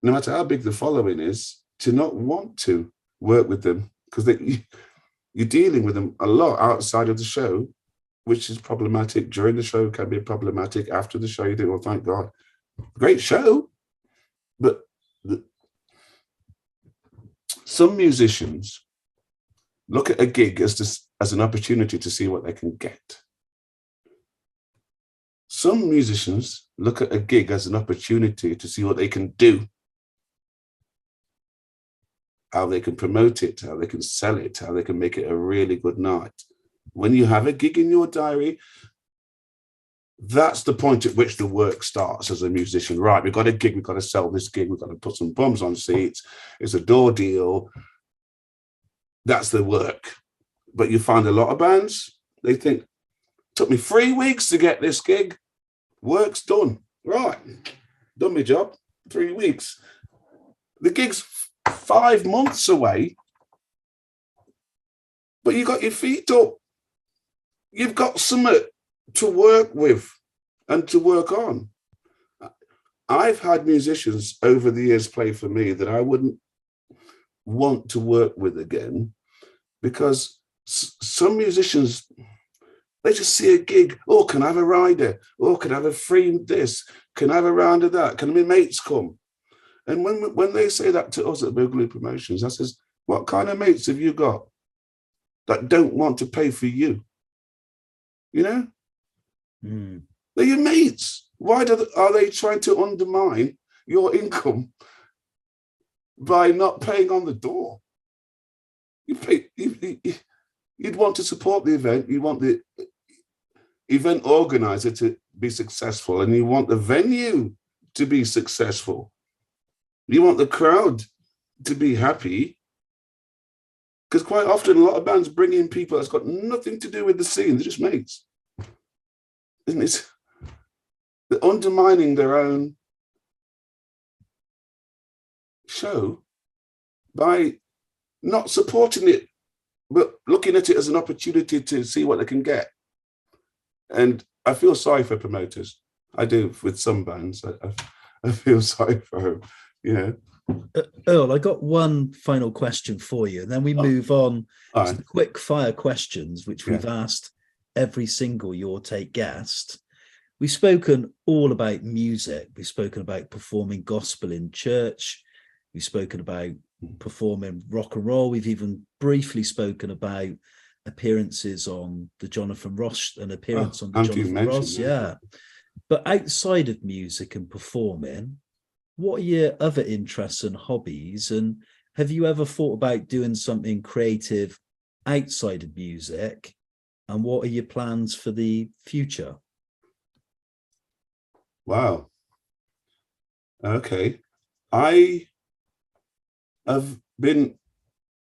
no matter how big the following is, to not want to work with them because you're dealing with them a lot outside of the show, which is problematic. During the show can be problematic. After the show, you think, well, thank God. Great show. But some musicians look at a gig as an opportunity to see what they can get. Some musicians look at a gig as an opportunity to see what they can do, how they can promote it, how they can sell it, how they can make it a really good night. When you have a gig in your diary, that's the point at which the work starts as a musician. Right, we've got a gig, we've got to sell this gig, we've got to put some bums on seats, it's a door deal. That's the work. But you find a lot of bands, they think, took me 3 weeks to get this gig, work's done. Right, done my job, 3 weeks. The gig's 5 months away, but you got your feet up. You've got something to work with and to work on. I've had musicians over the years play for me that I wouldn't want to work with again because some musicians, they just see a gig. Oh, can I have a rider? Oh, can I have a free this? Can I have a round of that? Can my mates come? And when they say that to us at Boogaloo Promotions, I says, what kind of mates have you got that don't want to pay for you? You know? They're your mates. Why are they trying to undermine your income by not paying on the door? You'd want to support the event. You want the event organizer to be successful, and you want the venue to be successful. You want the crowd to be happy. Because quite often a lot of bands bring in people that's got nothing to do with the scene. They're just mates. Isn't it? They're undermining their own show by not supporting it, but looking at it as an opportunity to see what they can get. And I feel sorry for promoters. I do with some bands. I feel sorry for them, you know. Earl, I got one final question for you, and then we move on to the quick fire questions, which we've asked every single Your Take guest. We've spoken all about music. We've spoken about performing gospel in church. We've spoken about performing rock and roll. We've even briefly spoken about appearances on the Jonathan Ross, an appearance on the Jonathan Ross. Yeah. But outside of music and performing, what are your other interests and hobbies? And have you ever thought about doing something creative outside of music? And what are your plans for the future? Wow. Okay. I have been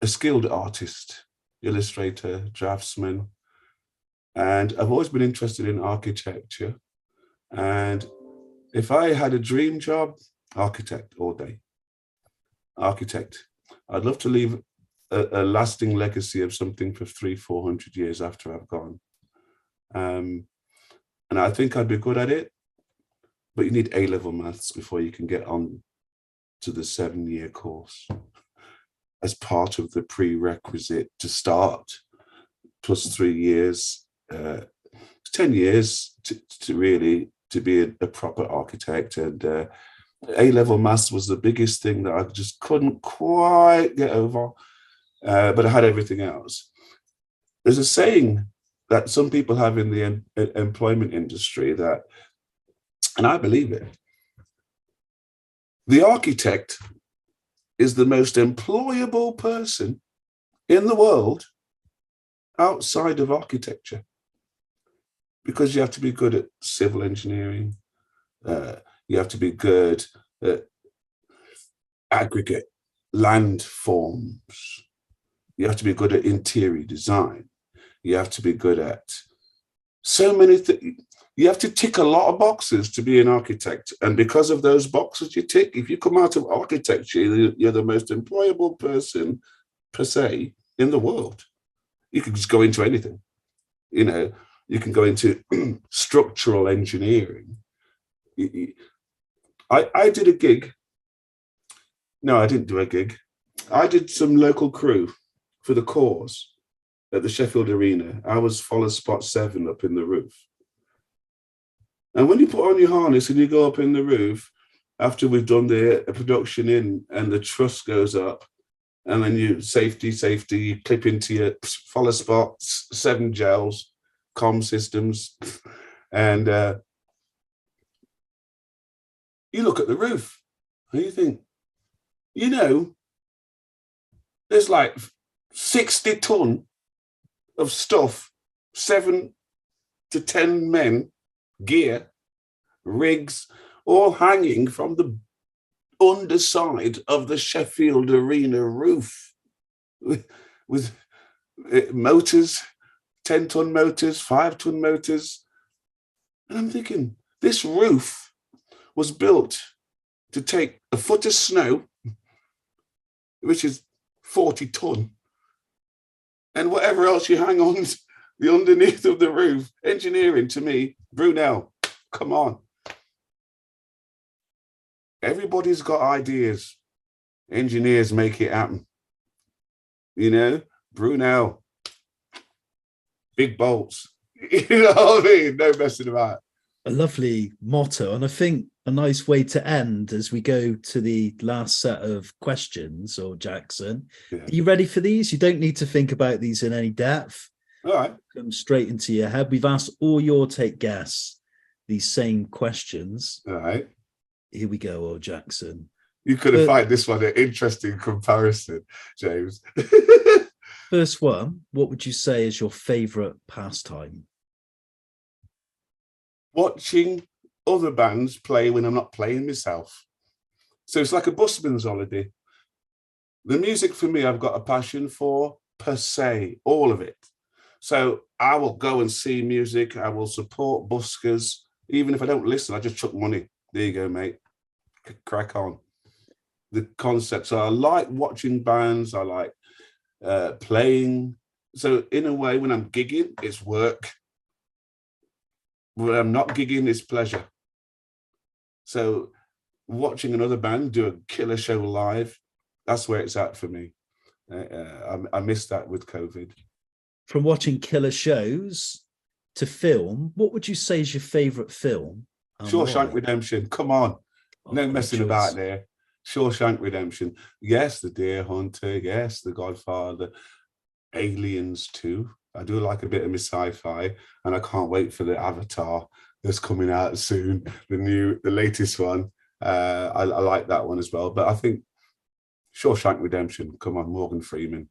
a skilled artist, illustrator, draftsman, and I've always been interested in architecture. And if I had a dream job, architect all day. Architect. I'd love to leave a lasting legacy of something for 300-400 years after I've gone. And I think I'd be good at it, but you need A-level maths before you can get on to the 7-year course as part of the prerequisite to start, plus 3 years, 10 years to really to be a proper architect. And A-level maths was the biggest thing that I just couldn't quite get over, but I had everything else. There's a saying that some people have in the employment industry that, and I believe it, the architect is the most employable person in the world outside of architecture, because you have to be good at civil engineering, you have to be good at aggregate land forms, you have to be good at interior design, you have to be good at so many things. You have to tick a lot of boxes to be an architect. And because of those boxes you tick, if you come out of architecture, you're the most employable person per se in the world. You can just go into anything. You know, you can go into structural engineering. I did a gig. No, I didn't do a gig. I did some local crew for the cause at the Sheffield Arena. I was follow spot 7 up in the roof. And when you put on your harness and you go up in the roof, after we've done the production in and the truss goes up, and then you safety, you clip into your follow spots, 7 gels, comm systems, and you look at the roof and you think, you know, there's like 60 ton of stuff, 7 to 10 men, gear, rigs, all hanging from the underside of the Sheffield Arena roof with motors, 10-ton motors, 5-ton motors. And I'm thinking, this roof was built to take a foot of snow, which is 40 ton, and whatever else you hang on the underneath of the roof. Engineering, to me, Brunel, come on. Everybody's got ideas. Engineers make it happen. You know, Brunel, big bolts. You know what I mean? No messing about. A lovely motto, and I think a nice way to end as we go to the last set of questions, or Jackson. Yeah. Are you ready for these? You don't need to think about these in any depth. All right. Come straight into your head. We've asked all your take guests these same questions. All right. Here we go, Earl Jackson. You could have found this one an interesting comparison, James. First one, what would you say is your favourite pastime? Watching other bands play when I'm not playing myself. So it's like a busman's holiday. The music for me, I've got a passion for, per se, all of it. So I will go and see music. I will support buskers. Even if I don't listen, I just chuck money. There you go, mate. Crack on. The concept. So I like watching bands. I like playing. So in a way, when I'm gigging, it's work. When I'm not gigging, it's pleasure. So watching another band do a killer show live, that's where it's at for me. I missed that with COVID. From watching killer shows to film, what would you say is your favourite film? Shawshank Redemption. Come on. No messing about there. Shawshank Redemption. Yes, The Deer Hunter. Yes, The Godfather. Aliens too. I do like a bit of my sci-fi, and I can't wait for the Avatar that's coming out soon. The latest one. I like that one as well. But I think Shawshank Redemption. Come on, Morgan Freeman.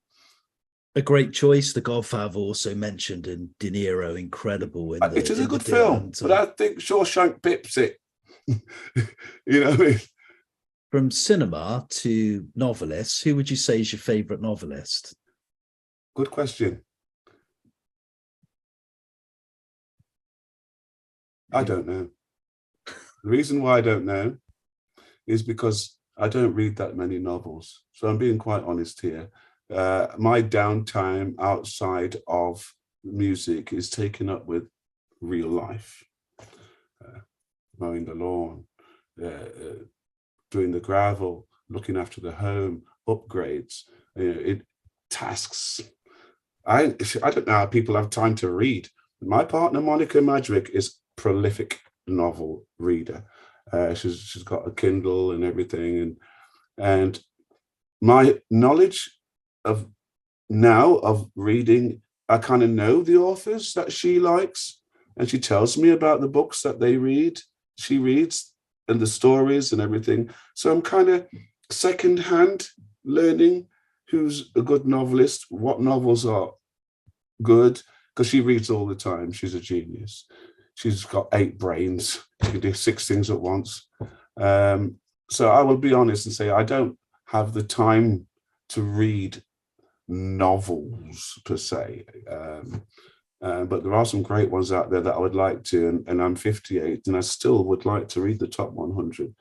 A great choice. The Godfather also mentioned, and De Niro, incredible. It is a good film, but I think Shawshank pips it. You know what I mean? From cinema to novelists, who would you say is your favourite novelist? Good question. I don't know. The reason why I don't know is because I don't read that many novels. So I'm being quite honest here. My downtime outside of music is taken up with real life. Mowing the lawn, doing the gravel, looking after the home, upgrades, tasks. I don't know how people have time to read. My partner, Monica Madrick, is prolific novel reader. She's got a Kindle and everything, and my knowledge of reading, I kind of know the authors that she likes, and she tells me about the books that she reads, and the stories and everything. So I'm kind of secondhand learning who's a good novelist, what novels are good, because she reads all the time. She's a genius. She's got 8 brains. She can do 6 things at once. So I will be honest and say I don't have the time to read novels per se. But there are some great ones out there that I would like to, and I'm 58, and I still would like to read the top 100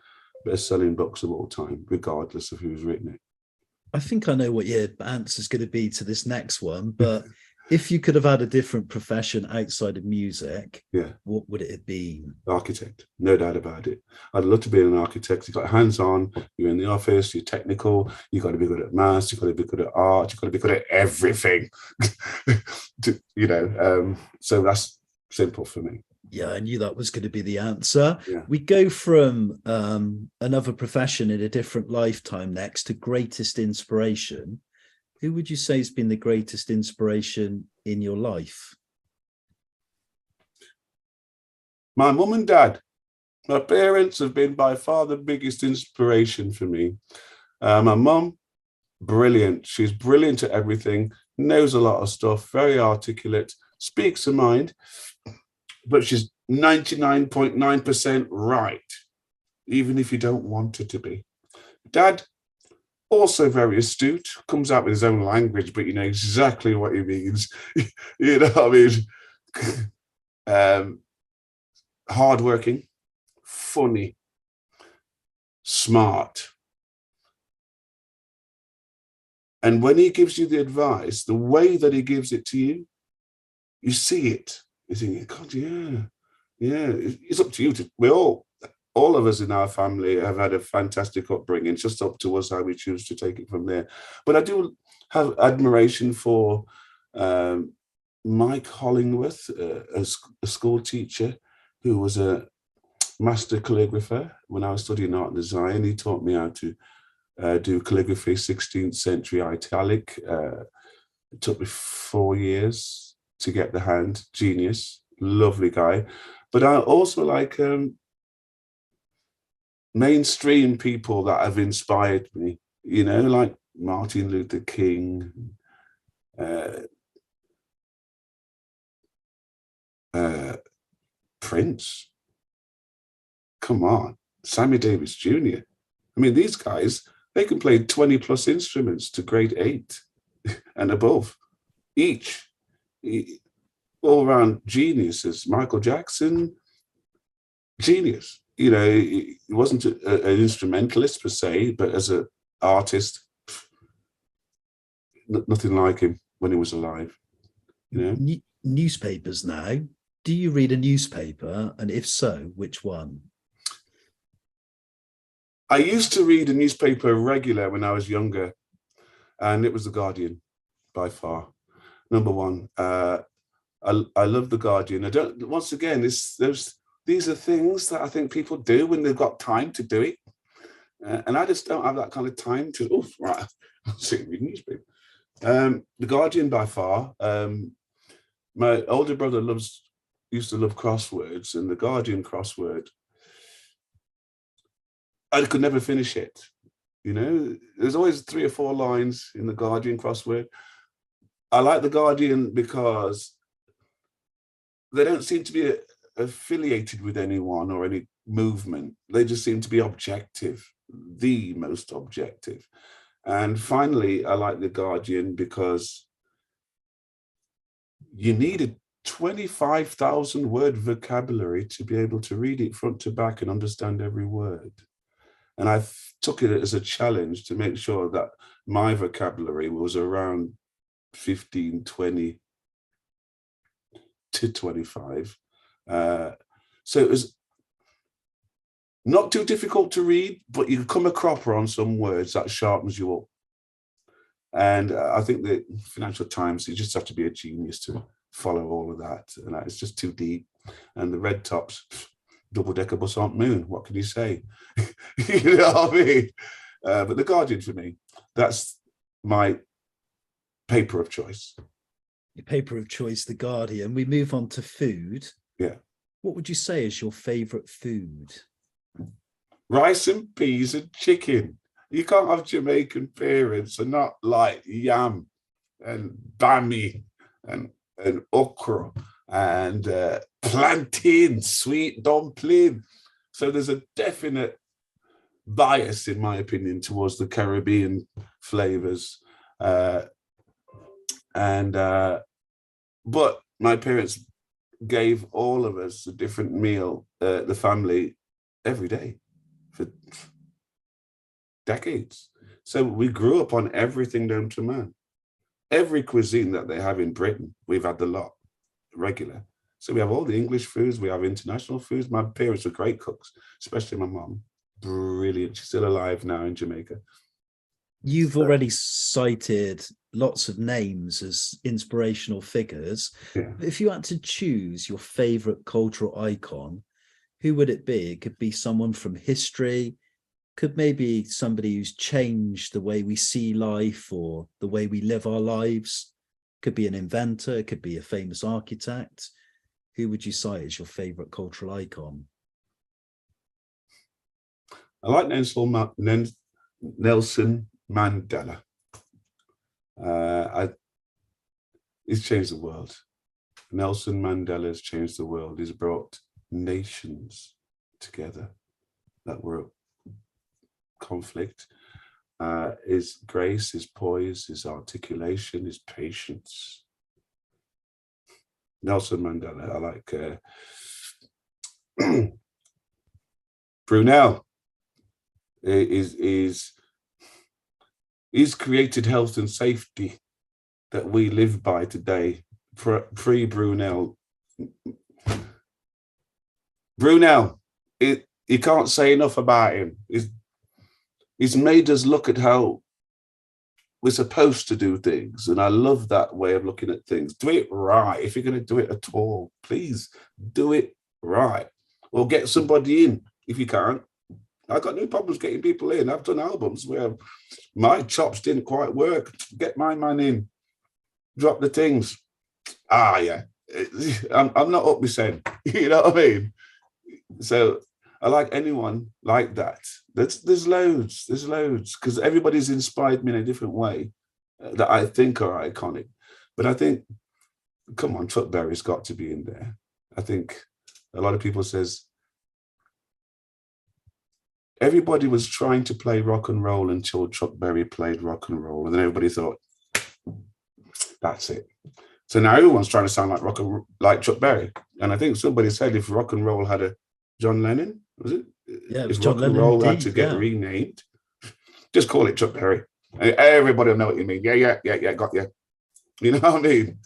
best-selling books of all time, regardless of who's written it. I think I know what your answer is going to be to this next one, but if you could have had a different profession outside of music, what would it have been? Architect, no doubt about it. I'd love to be an architect. You've got hands-on, you're in the office, you're technical, you've got to be good at maths, you've got to be good at art, you've got to be good at everything. So that's simple for me. Yeah, I knew that was going to be the answer. Yeah. We go from another profession in a different lifetime next to greatest inspiration. Who would you say has been the greatest inspiration in your life? My mum and dad. My parents have been by far the biggest inspiration for me. My mum, brilliant. She's brilliant at everything, knows a lot of stuff, very articulate, speaks her mind, but she's 99.9% right, even if you don't want her to be. Dad, also very astute, comes out with his own language, but you know exactly what he means. You know what I mean? Hardworking, funny, smart. And when he gives you the advice, the way that he gives it to you, you see it. You think, God, yeah. It's up to you all of us in our family have had a fantastic upbringing. It's just up to us how we choose to take it from there. But I do have admiration for Mike Hollingworth, a school teacher who was a master calligrapher when I was studying art and design. He taught me how to do calligraphy, 16th century italic. It took me 4 years to get the hand. Genius, lovely guy. But I also like mainstream people that have inspired me, you know, like Martin Luther King, Prince. Come on, Sammy Davis Jr. I mean, these guys, they can play 20 plus instruments to grade 8 and above each. All around geniuses. Michael Jackson, genius. You know, he wasn't an instrumentalist per se, but as an artist, nothing like him when he was alive. You know, newspapers now. Do you read a newspaper, and if so, which one? I used to read a newspaper regular when I was younger, and it was The Guardian by far. Number one. I love The Guardian. I don't. Once again, these are things that I think people do when they've got time to do it, and I just don't have that kind of time to. Oh, right, I'm sitting reading newspaper. The Guardian by far. My older brother used to love crosswords, and The Guardian crossword, I could never finish it. You know, there's always 3 or 4 lines in The Guardian crossword. I like The Guardian because they don't seem to be affiliated with anyone or any movement. They just seem to be objective, the most objective. And finally, I like The Guardian because you needed 25,000 word vocabulary to be able to read it front to back and understand every word. And I took it as a challenge to make sure that my vocabulary was around 15, 20 to 25. So it was not too difficult to read, but you come a cropper on some words that sharpens you up. And I think the Financial Times, you just have to be a genius to follow all of that. And it's just too deep. And the red tops, double-decker bus aren't moon. What can you say? You know what I mean? But The Guardian for me, that's my paper of choice. Your paper of choice, The Guardian. We move on to food. Yeah. What would you say is your favourite food? Rice and peas and chicken. You can't have Jamaican parents and not like yam and bami and okra and plantain, sweet dumpling. So there's a definite bias, in my opinion, towards the Caribbean flavors. But my parents gave all of us a different meal, the family, every day for decades. So we grew up on everything known to man. Every cuisine that they have in Britain, we've had the lot, regular. So we have all the English foods, we have international foods. My parents were great cooks, especially my mom. Brilliant. She's still alive now in Jamaica. You've already cited lots of names as inspirational figures. Yeah. If you had to choose your favourite cultural icon, who would it be? It could be someone from history, could maybe somebody who's changed the way we see life or the way we live our lives. Could be an inventor, it could be a famous architect. Who would you cite as your favourite cultural icon? I like Nelson Mandela. He's changed the world. Nelson Mandela has changed the world. He's brought nations together that were at conflict. His grace, his poise, his articulation, his patience. Nelson Mandela. I like Brunel. He's created health and safety that we live by today. Pre-Brunel. Brunel, you can't say enough about him. He's made us look at how we're supposed to do things. And I love that way of looking at things. Do it right. If you're going to do it at all, please do it right. Or get somebody in if you can't. I've got no problems getting people in. I've done albums where my chops didn't quite work. Get my man in. Drop the things. Yeah. I'm not up with saying, you know what I mean? So I like anyone like that. There's loads, because everybody's inspired me in a different way that I think are iconic. But I think, come on, Chuck Berry's got to be in there. I think a lot of people says, everybody was trying to play rock and roll until Chuck Berry played rock and roll. And then everybody thought, that's it. So now everyone's trying to sound like Chuck Berry. And I think somebody said if rock and roll had a John Lennon, was it? Yeah, it was if John rock Lennon and roll indeed, had to get renamed, just call it Chuck Berry. Everybody will know what you mean. Yeah, got you. You know what I mean?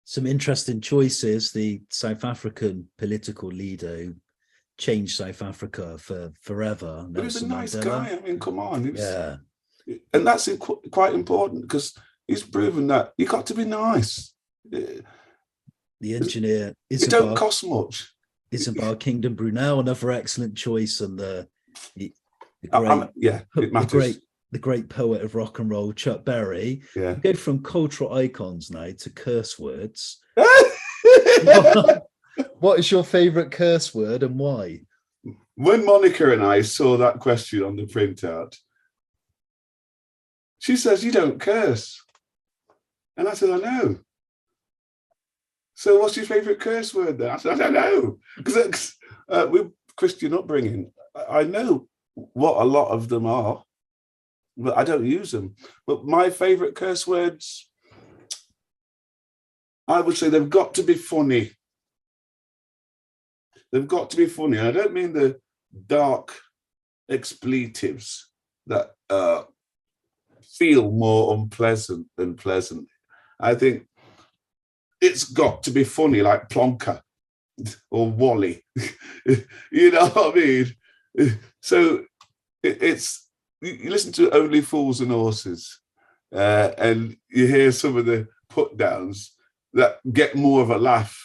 Some interesting choices. The South African political leader who changed South Africa for forever. He was a nice Mandela. guy. I mean, come on. Yeah. And that's quite important because he's proven that you got to be nice. The engineer It don't cost much. Isambard Kingdom Brunel, another excellent choice, and the great poet of rock and roll, Chuck Berry. Yeah. We go from cultural icons now to curse words. What is your favourite curse word and why? When Monica and I saw that question on the printout, she says, "You don't curse." And I said, "I know." So what's your favourite curse word then? I said, "I don't know." Because Christian upbringing. I know what a lot of them are, but I don't use them. But my favourite curse words, I would say they've got to be funny. They've got to be funny. And I don't mean the dark expletives that feel more unpleasant than pleasant. I think it's got to be funny, like plonker or Wally. You know what I mean? So it's, you listen to Only Fools and Horses, and you hear some of the put downs that get more of a laugh.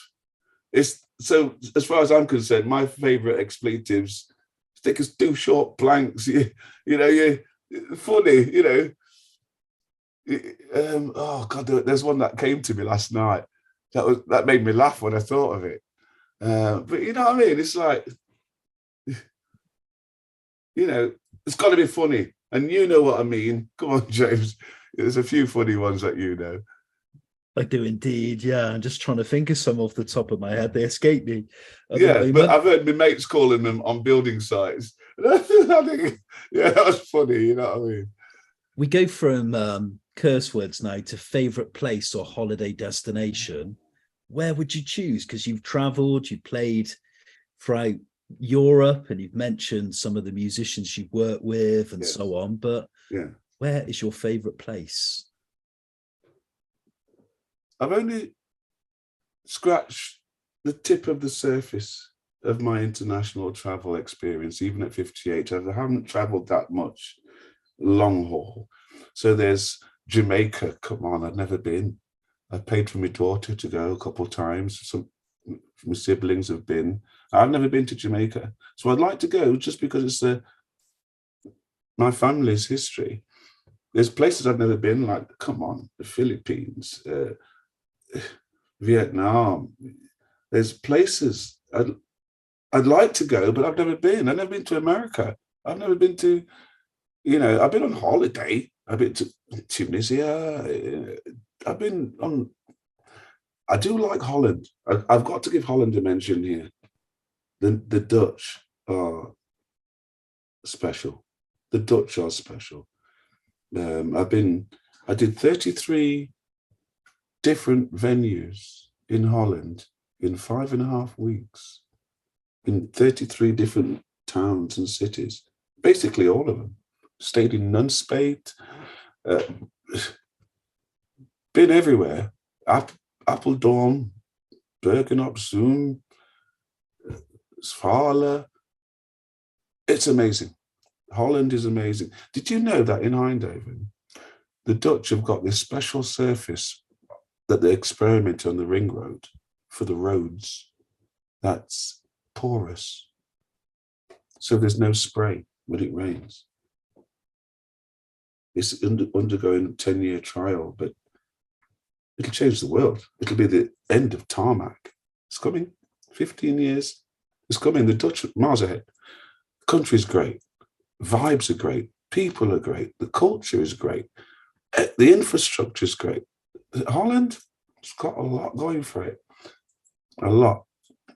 It's so, as far as I'm concerned, my favourite expletives, stick as two short planks. You know, you funny. You know, oh God, there's one that came to me last night that made me laugh when I thought of it. But you know what I mean? It's like, you know, it's got to be funny. And you know what I mean. Come on, James. There's a few funny ones that you know. I do indeed, yeah. I'm just trying to think of some off the top of my head. They escape me. Yeah, but I've heard my mates calling them on building sites. I think, yeah, that was funny, you know what I mean? We go from curse words now to favourite place or holiday destination. Where would you choose? Because you've travelled, you've played throughout Europe, and you've mentioned some of the musicians you've worked with and so on. But where is your favourite place? I've only scratched the tip of the surface of my international travel experience, even at 58. I haven't travelled that much long haul. So there's Jamaica. Come on, I've never been. I paid for my daughter to go a couple of times. Some my siblings have been. I've never been to Jamaica. So I'd like to go just because it's my family's history. There's places I've never been, like, come on, the Philippines, Vietnam. There's places I'd like to go, but I've never been. I've never been to America. I've never been to, you know, I've been on holiday. I've been to Tunisia. I've been on, I do like Holland. I've got to give Holland a mention here. The Dutch are special. The Dutch are special. I did 33 different venues in Holland in 5.5 weeks, in 33 different towns and cities, basically all of them. Stayed in Nunspeet, been everywhere. Apeldoorn, Bergen op Zoom, Zwaluw. It's amazing. Holland is amazing. Did you know that in Eindhoven, the Dutch have got this special surface that they experiment on the ring road for the roads that's porous. So there's no spray when it rains. It's undergoing a 10-year trial, but it'll change the world. It'll be the end of tarmac. It's coming. 15 years. It's coming. The Dutch are miles ahead. The country's great. Vibes are great. People are great. The culture is great. The infrastructure is great. Holland, it's got a lot going for it. A lot.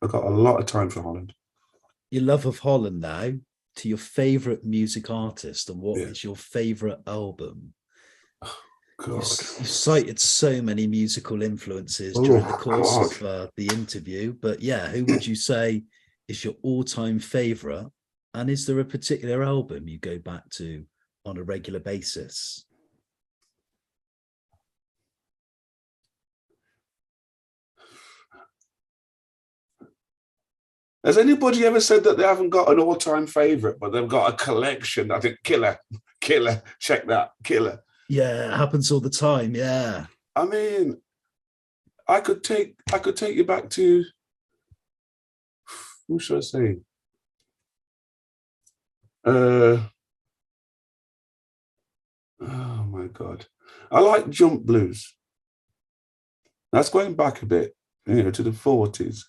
I've got a lot of time for Holland. Your love of Holland now, to your favourite music artist, and what is your favourite album? You cited so many musical influences during the course of the interview, but yeah, who would you say is your all-time favourite? And is there a particular album you go back to on a regular basis? Has anybody ever said that they haven't got an all-time favourite, but they've got a collection? I think Killer, check that, Killer. Yeah, it happens all the time, yeah. I mean, I could take you back to, who should I say? Oh my God. I like Jump Blues. That's going back a bit, you know, to the 40s.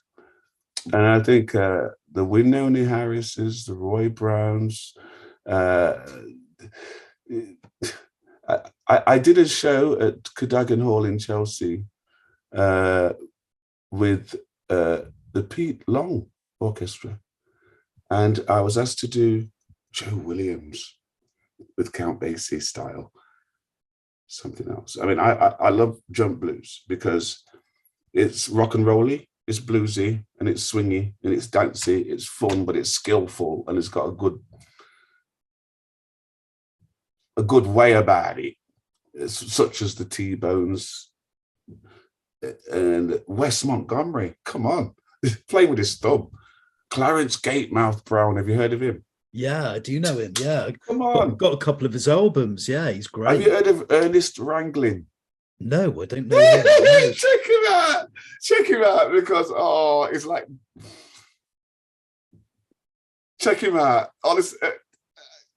And I think the Wynonie Harrises, the Roy Browns. I did a show at Cadogan Hall in Chelsea with the Pete Long Orchestra. And I was asked to do Joe Williams with Count Basie style, something else. I mean, I love jump blues because it's rock and rolly, it's bluesy, and it's swingy, and it's dancey, it's fun, but it's skillful, and it's got a good way about it. It's such as the T-Bones and Wes Montgomery. Come on, playing with his thumb. Clarence Gatemouth Brown, have you heard of him? Yeah, I do know him. Yeah, Come on. Got a couple of his albums. Yeah, he's great. Have you heard of Ernest Wrangling? No, I don't know him. No. Check him out because it's like, check him out. Honestly,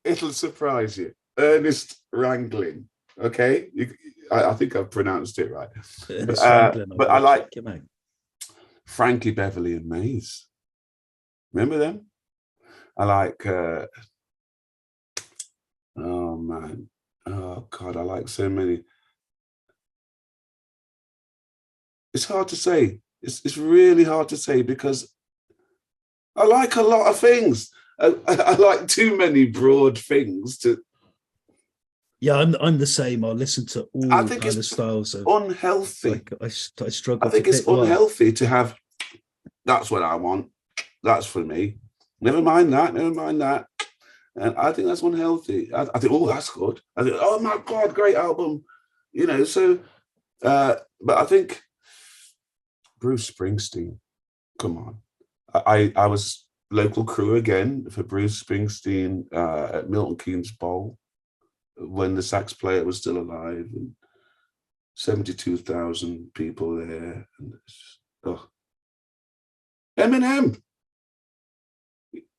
it'll surprise you. Ernest Wrangling. Okay, I think I've pronounced it right. But I like Frankie Beverly and Maze. Remember them? I like. Oh man. Oh God, I like so many. It's hard to say. It's really hard to say because I like a lot of things. I like too many broad things to. Yeah, I'm the same. I listen to all kind of styles of unhealthy. Like I struggle. I think it's unhealthy to have. That's what I want. That's for me. Never mind that. And I think that's unhealthy. I think, oh, that's good. I think, oh my God, great album. You know, so, but I think Bruce Springsteen, come on. I was local crew again for Bruce Springsteen at Milton Keynes Bowl when the sax player was still alive, and 72,000 people there. And Eminem,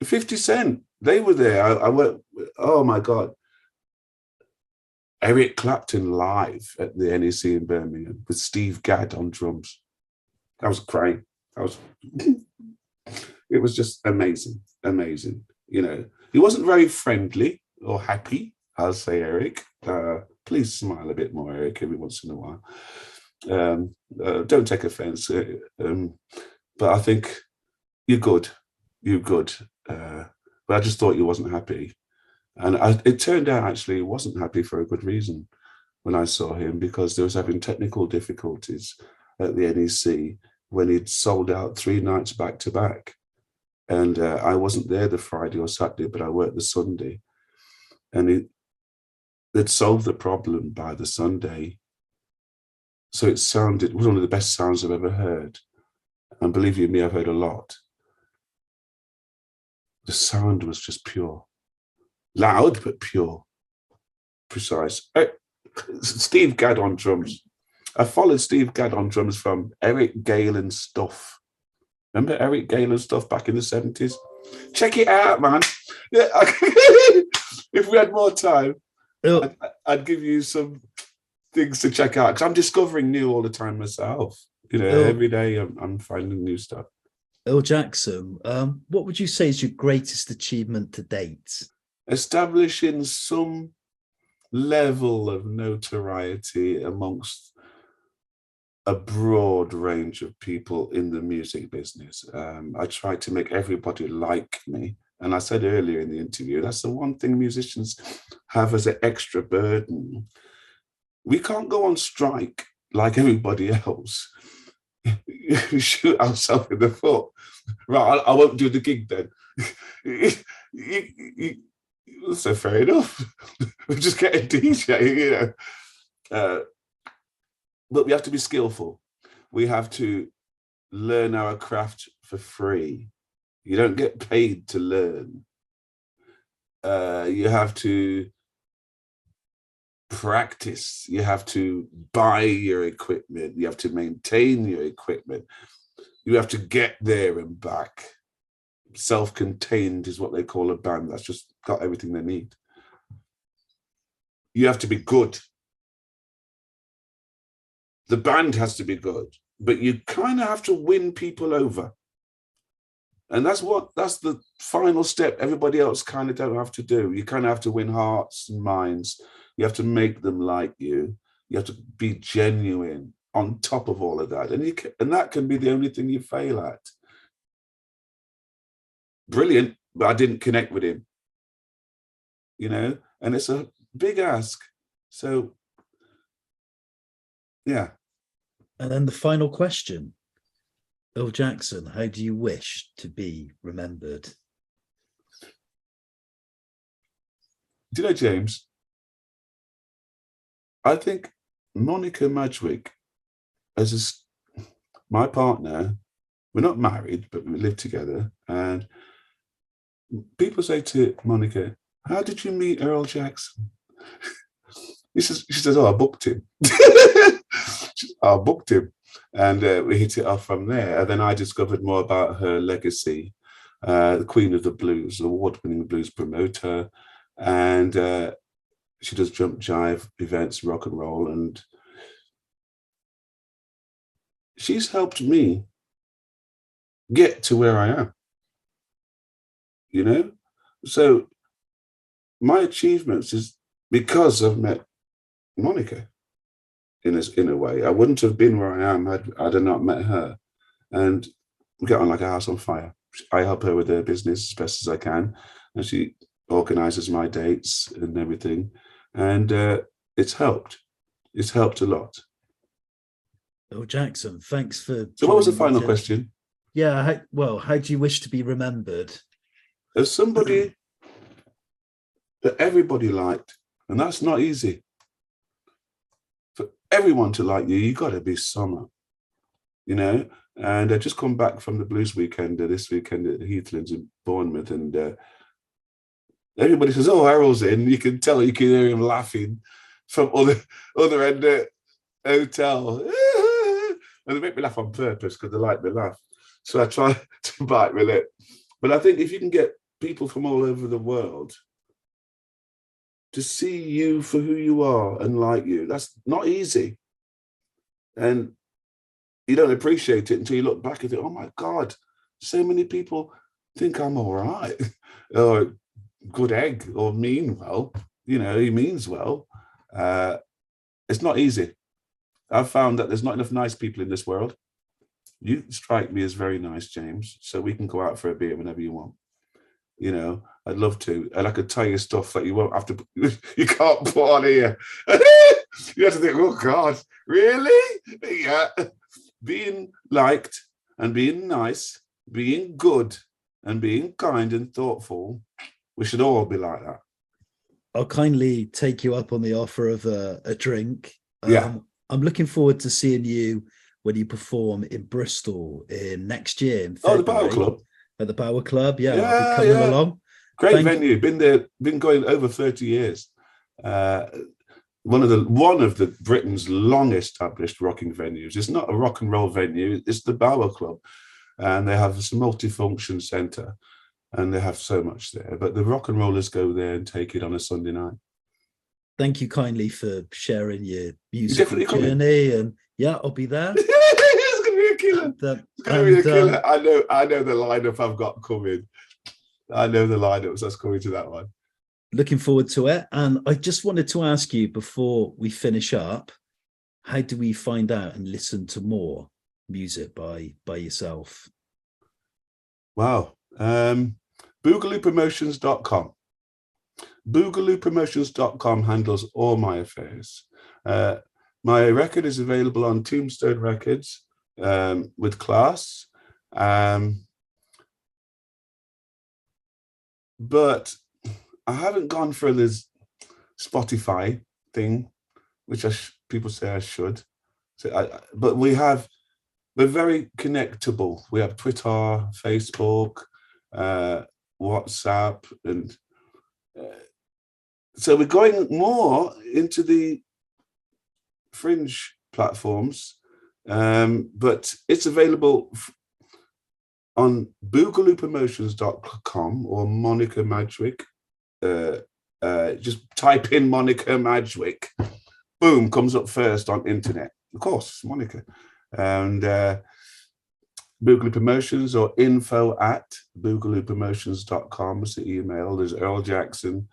50 Cent, they were there. I went, oh my God. Eric Clapton live at the NEC in Birmingham with Steve Gadd on drums. I was crying. It was just amazing. You know, he wasn't very friendly or happy, I'll say, Eric. Please smile a bit more, Eric, every once in a while. Don't take offense. But I think you're good. But I just thought you wasn't happy. And it turned out actually he wasn't happy for a good reason when I saw him, because there was having technical difficulties at the NEC when he'd sold out 3 nights back to back. And I wasn't there the Friday or Saturday, but I worked the Sunday. And they'd solved the problem by the Sunday. So it was one of the best sounds I've ever heard. And believe you me, I've heard a lot. The sound was just pure. Loud, but pure. Precise. Steve Gadd on drums. I followed Steve Gadd on drums from Eric Galen Stuff. Remember Eric Galen Stuff back in the 70s? Check it out, man. Yeah, if we had more time, I'd give you some things to check out, because I'm discovering new all the time myself. You know, every day I'm finding new stuff. Earl Jackson, what would you say is your greatest achievement to date? Establishing some level of notoriety amongst a broad range of people in the music business. I try to make everybody like me. And I said earlier in the interview, that's the one thing musicians have as an extra burden. We can't go on strike like everybody else. We shoot ourselves in the foot. Right, I won't do the gig then. So fair enough. We'll just get a DJ, you know. But we have to be skillful. We have to learn our craft for free. You don't get paid to learn. You have to practice. You have to buy your equipment. You have to maintain your equipment. You have to get there and back. Self-contained is what they call a band. That's just got everything they need. You have to be good. The band has to be good, but you kind of have to win people over. And that's the final step. Everybody else kind of don't have to do. You kind of have to win hearts and minds. You have to make them like you. You have to be genuine on top of all of that. And that can be the only thing you fail at. Brilliant. but I didn't connect with him, you know, and it's a big ask. So, yeah. And then the final question, Earl Jackson, how do you wish to be remembered? Do you know, James, I think Monica Madgwick, my partner, we're not married, but we live together. And people say to Monica, how did you meet Earl Jackson? She says, oh, I booked him. I booked him. And we hit it off from there. And then I discovered more about her legacy, the Queen of the Blues, award-winning blues promoter. And she does jump, jive events, rock and roll. And she's helped me get to where I am, you know? So my achievements is because I've met Monica in a way. I wouldn't have been where I am had I not met her. And we get on like a house on fire. I help her with her business as best as I can. And she organizes my dates and everything. And it's helped. It's helped a lot. Earl Jackson, thanks for... So what was the final question? Yeah, how do you wish to be remembered? As somebody that everybody liked, and that's not easy. For everyone to like you, you got to be summer, you know? And I just come back from the Blues Weekend, this weekend at Heathlands in Bournemouth, and everybody says, oh, Errol's in. You can tell, you can hear him laughing from other end of the hotel. And they make me laugh on purpose because they like me laugh. So I try to bite with it. But I think if you can get people from all over the world to see you for who you are and like you, that's not easy. And you don't appreciate it until you look back and think, oh my God, so many people think I'm all right. Or good egg, or mean well, you know, he means well. It's not easy. I've found that there's not enough nice people in this world. You strike me as very nice, James, so we can go out for a beer whenever you want. You know, I'd love to. And I could tell you stuff that you won't have to, you can't put on here. You have to think, oh God, really? Yeah. Being liked and being nice, being good and being kind and thoughtful, we should all be like that. I'll kindly take you up on the offer of a drink. Yeah. I'm looking forward to seeing you when you perform in Bristol in next year. In February, the Bower Club. At the Bower Club, yeah. I'll be coming along. Great venue. Been there, been going over 30 years. One of the Britain's long established rocking venues. It's not a rock and roll venue, it's the Bower Club. And they have this multifunction centre and they have so much there. But the rock and rollers go there and take it on a Sunday night. Thank you kindly for sharing your musical journey. And yeah, I'll be there. It's going to be a killer. It's going to be a killer. I know the lineup I've got coming. I know the lineups that's coming to that one. Looking forward to it. And I just wanted to ask you before we finish up, how do we find out and listen to more music by yourself? Wow. BoogalooPromotions.com. BoogalooPromotions.com handles all my affairs. My record is available on Tombstone Records with Class. But I haven't gone for this Spotify thing, which people say I should. But we're very connectable. We have Twitter, Facebook, WhatsApp, and so we're going more into the fringe platforms, but it's available on boogaloopromotions.com or Monica Madgwick. Just type in Monica Madgwick, boom, comes up first on internet. Of course, Monica. And Boogaloo Promotions or info@boogaloopromotions.com is the email. There's Earl Jackson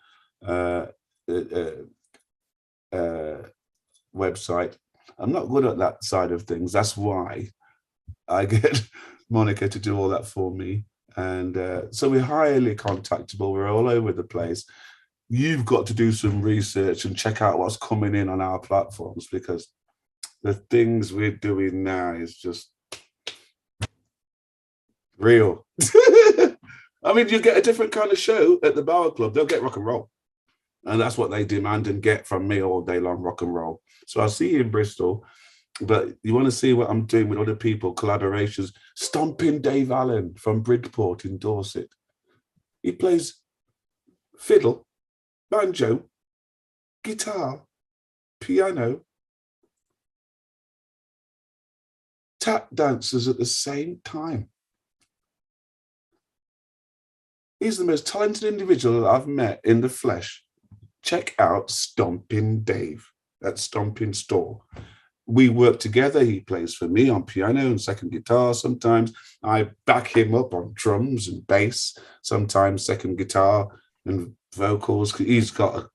website. I'm not good at that side of things. That's why I get Monica to do all that for me. And so we're highly contactable. We're all over the place. You've got to do some research and check out what's coming in on our platforms, because the things we're doing now is just real. I mean, you get a different kind of show at the Bar Club. They'll get rock and roll. And that's what they demand and get from me all day long, rock and roll. So I'll see you in Bristol. But you want to see what I'm doing with other people, collaborations. Stomping Dave Allen from Bridport in Dorset. He plays fiddle, banjo, guitar, piano, tap dancers at the same time. He's the most talented individual that I've met in the flesh. Check out Stomping Dave at Stomping Store. We work together. He plays for me on piano and second guitar sometimes. I back him up on drums and bass, sometimes second guitar and vocals. He's got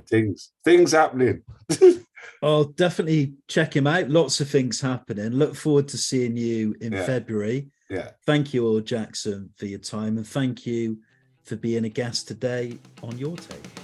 things happening. I'll definitely check him out. Lots of things happening. Look forward to seeing you in February. Yeah. Thank you, Earl Jackson, for your time, and thank you for being a guest today on Your Take.